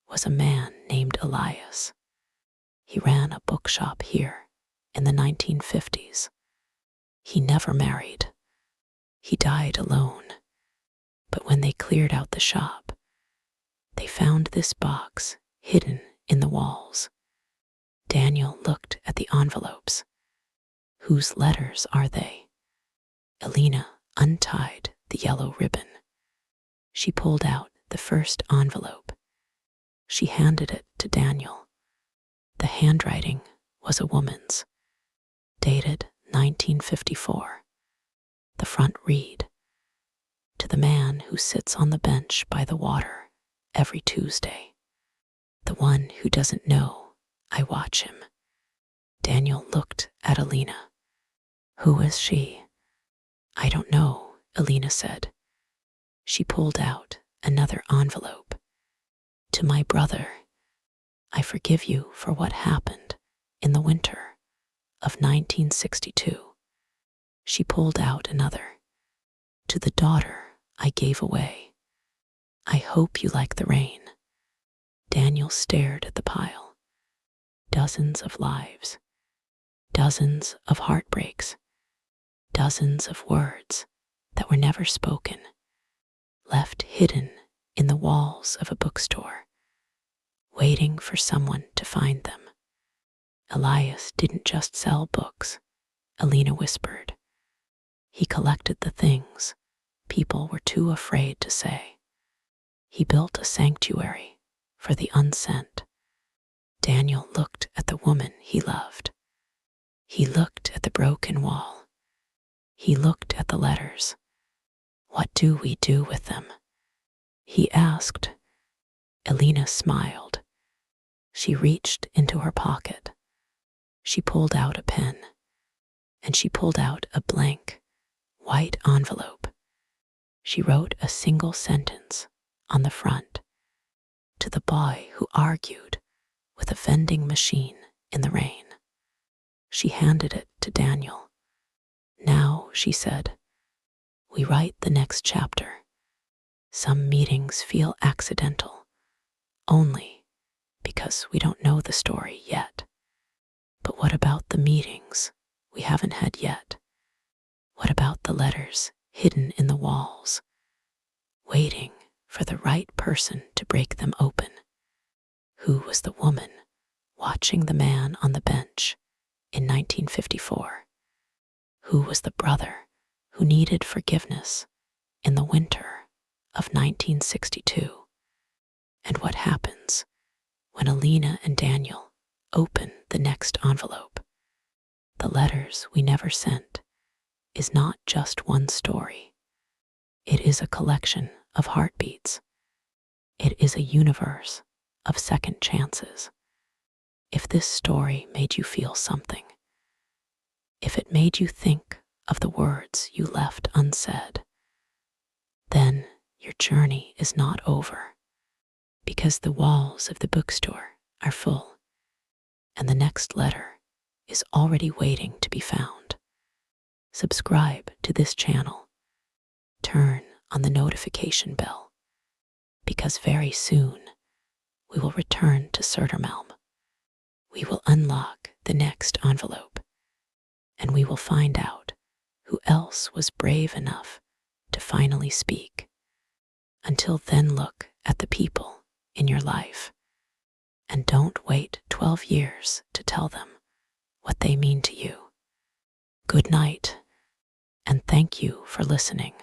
was a man named Elias. He ran a bookshop here in the 1950s. He never married. He died alone. But when they cleared out the shop, they found this box hidden in the walls." Daniel looked at the envelopes. "Whose letters are they?" Alina untied the yellow ribbon. She pulled out the first envelope. She handed it to Daniel. The handwriting was a woman's, dated 1954. The front read, "To the man who sits on the bench by the water every Tuesday. The one who doesn't know I watch him." Daniel looked at Alina. "Who is she?" "I don't know," Alina said. She pulled out another envelope. "To my brother, I forgive you for what happened in the winter of 1962. She pulled out another. "To the daughter I gave away, I hope you like the rain." Daniel stared at the pile. Dozens of lives, dozens of heartbreaks, dozens of words that were never spoken, left hidden in the walls of a bookstore, waiting for someone to find them. "Elias didn't just sell books," Alina whispered. "He collected the things people were too afraid to say. He built a sanctuary for the unsent." Daniel looked at the woman he loved. He looked at the broken wall. He looked at the letters. "What do we do with them?" he asked. Alina smiled. She reached into her pocket. She pulled out a pen, and she pulled out a blank, white envelope. She wrote a single sentence on the front. "To the boy who argued with a vending machine in the rain." She handed it to Daniel. "Now," she said, "we write the next chapter. Some meetings feel accidental, only because we don't know the story yet. But what about the meetings we haven't had yet? What about the letters hidden in the walls, waiting for the right person to break them open? Who was the woman watching the man on the bench in 1954? Who was the brother who needed forgiveness in the winter of 1962? And what happens when Alina and Daniel open the next envelope? The letters we never sent is not just one story. It is a collection of heartbeats. It is a universe of second chances. If this story made you feel something, if it made you think of the words you left unsaid, then your journey is not over, because the walls of the bookstore are full, and the next letter is already waiting to be found. Subscribe to this channel. Turn on the notification bell, because very soon we will return to Södermalm. We will unlock the next envelope, and we will find out who else was brave enough to finally speak. Until then, look at the people in your life, and don't wait 12 years to tell them what they mean to you. Good night, and thank you for listening.